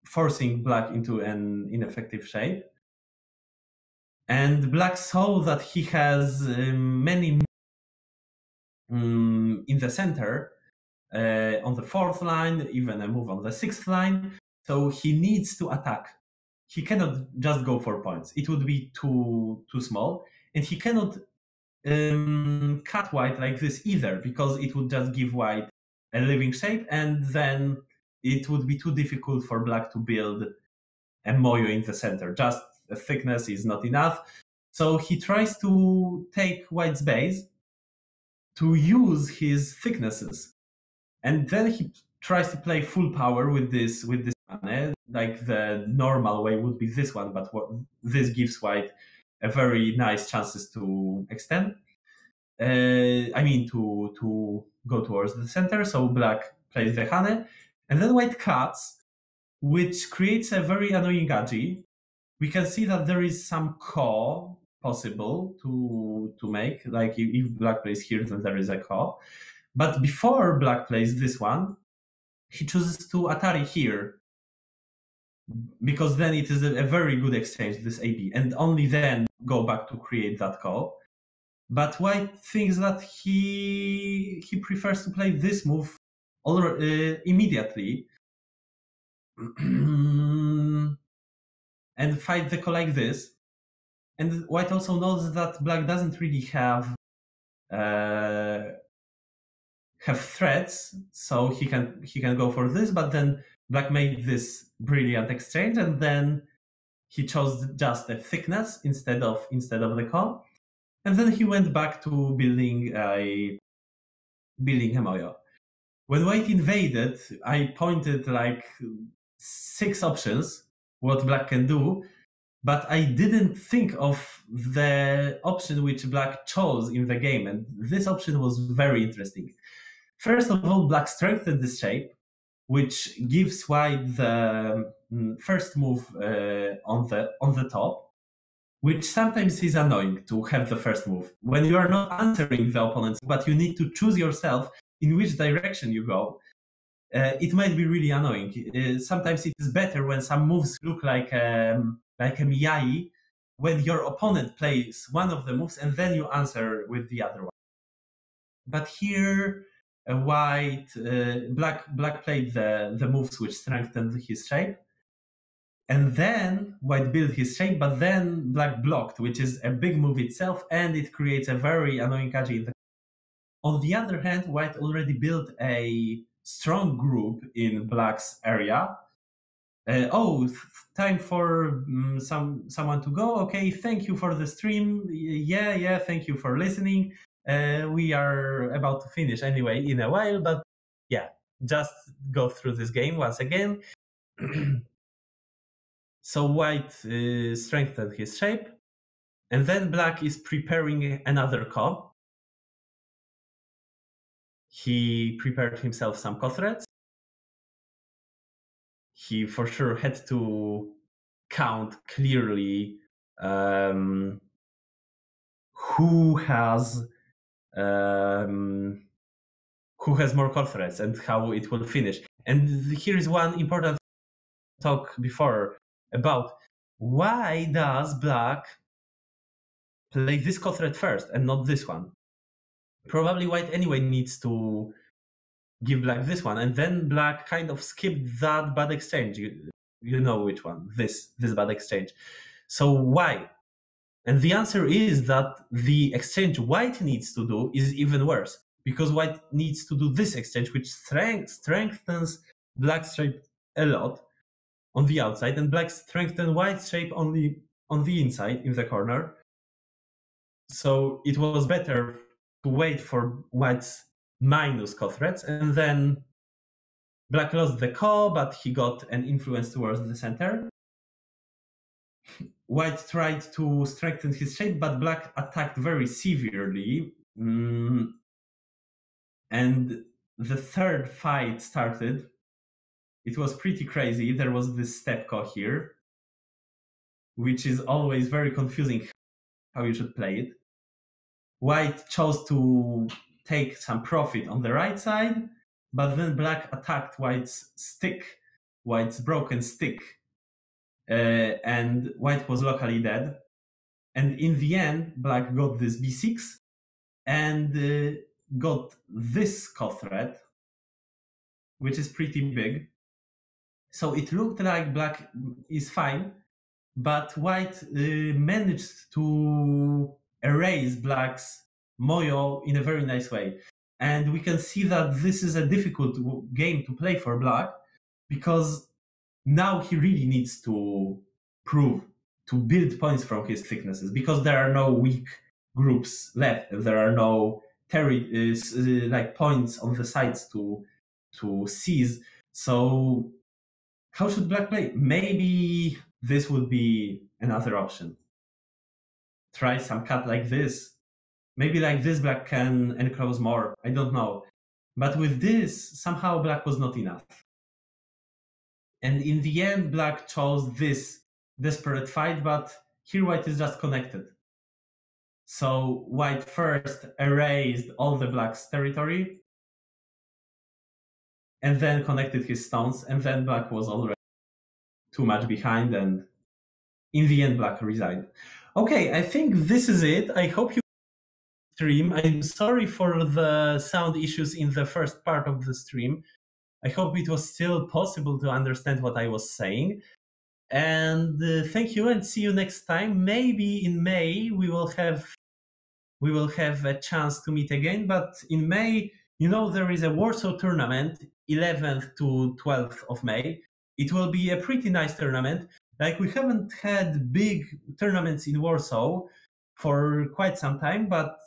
forcing Black into an ineffective shape. And Black saw that he has many in the center, on the 4th line, even a move on the 6th line. So he needs to attack. He cannot just go for points. It would be too small. And he cannot cut White like this either, because it would just give White a living shape, and then it would be too difficult for black to build a moyo in the center. Just a thickness is not enough. So he tries to take white's base to use his thicknesses. And then he tries to play full power with this one. Like the normal way would be this one, but this gives white a very nice chances to extend. To go towards the center. So black plays the Hane, and then white cuts, which creates a very annoying agi. We can see that there is some ko possible to make. Like if black plays here, then there is a ko. But before black plays this one, he chooses to Atari here, because then it is a very good exchange, this AB, and only then go back to create that ko. But white thinks that he prefers to play this move immediately and fight the ko like this. And white also knows that black doesn't really have threats, so he can go for this. But then black made this brilliant exchange, and then he chose just a thickness instead of the ko. And then he went back to building a moyo. When white invaded, I pointed like 6 options what black can do, but I didn't think of the option which black chose in the game, and this option was very interesting. First of all, black strengthened this shape, which gives white the first move on the top, which sometimes is annoying to have the first move. When you are not answering the opponent's, but you need to choose yourself in which direction you go, it might be really annoying. Sometimes it is better when some moves look like a miyai, when your opponent plays one of the moves and then you answer with the other one. But here, black played the moves which strengthened his shape. And then white built his shape, but then black blocked, which is a big move itself, and it creates a very annoying kaji. On the other hand, white already built a strong group in black's area. Time for someone to go. Okay, thank you for the stream. Yeah, thank you for listening. We are about to finish anyway in a while, but yeah, just go through this game once again. So white strengthened his shape, and then black is preparing another ko. He prepared himself some ko threads. He for sure had to count clearly who has more ko threads and how it will finish. And here is one important talk before about why does black play this ko thread first and not this one. Probably white anyway needs to give black this one, and then black kind of skipped that bad exchange. You know which one, this bad exchange. So why? And the answer is that the exchange white needs to do is even worse, because white needs to do this exchange, which strengthens black's shape a lot on the outside, and black strengthens white's shape only on the inside in the corner. So it was better to wait for white's minus ko threads, and then black lost the ko, but he got an influence towards the center. White tried to strengthen his shape, but black attacked very severely. And the third fight started. It was pretty crazy. There was this step ko here, which is always very confusing how you should play it. White chose to take some profit on the right side, but then black attacked white's broken stick, and white was locally dead. And in the end, black got this b6 and got this ko thread, which is pretty big. So it looked like black is fine, but white managed to erase black's moyo in a very nice way. And we can see that this is a difficult game to play for black, because now he really needs to build points from his thicknesses, because there are no weak groups left. There are no like points on the sides to seize. So how should Black play? Maybe this would be another option. Try some cut like this. Maybe like this Black can enclose more. I don't know. But with this, somehow Black was not enough. And in the end, Black chose this desperate fight, but here White is just connected. So White first erased all the Black's territory, and then connected his stones, and then Black was already too much behind, and in the end, Black resigned. Okay, I think this is it. I hope you stream. I'm sorry for the sound issues in the first part of the stream. I hope it was still possible to understand what I was saying. And thank you, and see you next time. Maybe in May we will have a chance to meet again. But in May, there is a Warsaw tournament, 11th to 12th of May. It will be a pretty nice tournament. Like, we haven't had big tournaments in Warsaw for quite some time, but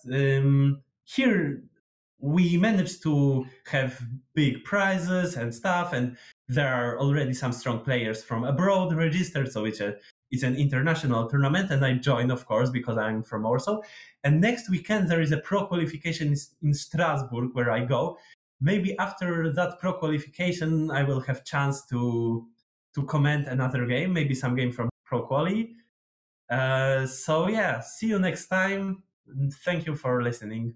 here we managed to have big prizes and stuff, and there are already some strong players from abroad registered, so it's an international tournament, and I joined, of course, because I'm from Warsaw. And next weekend there is a pro qualification in Strasbourg where I go. Maybe after that pro qualification I will have chance to comment another game, maybe some game from pro quali. So yeah, see you next time. Thank you for listening.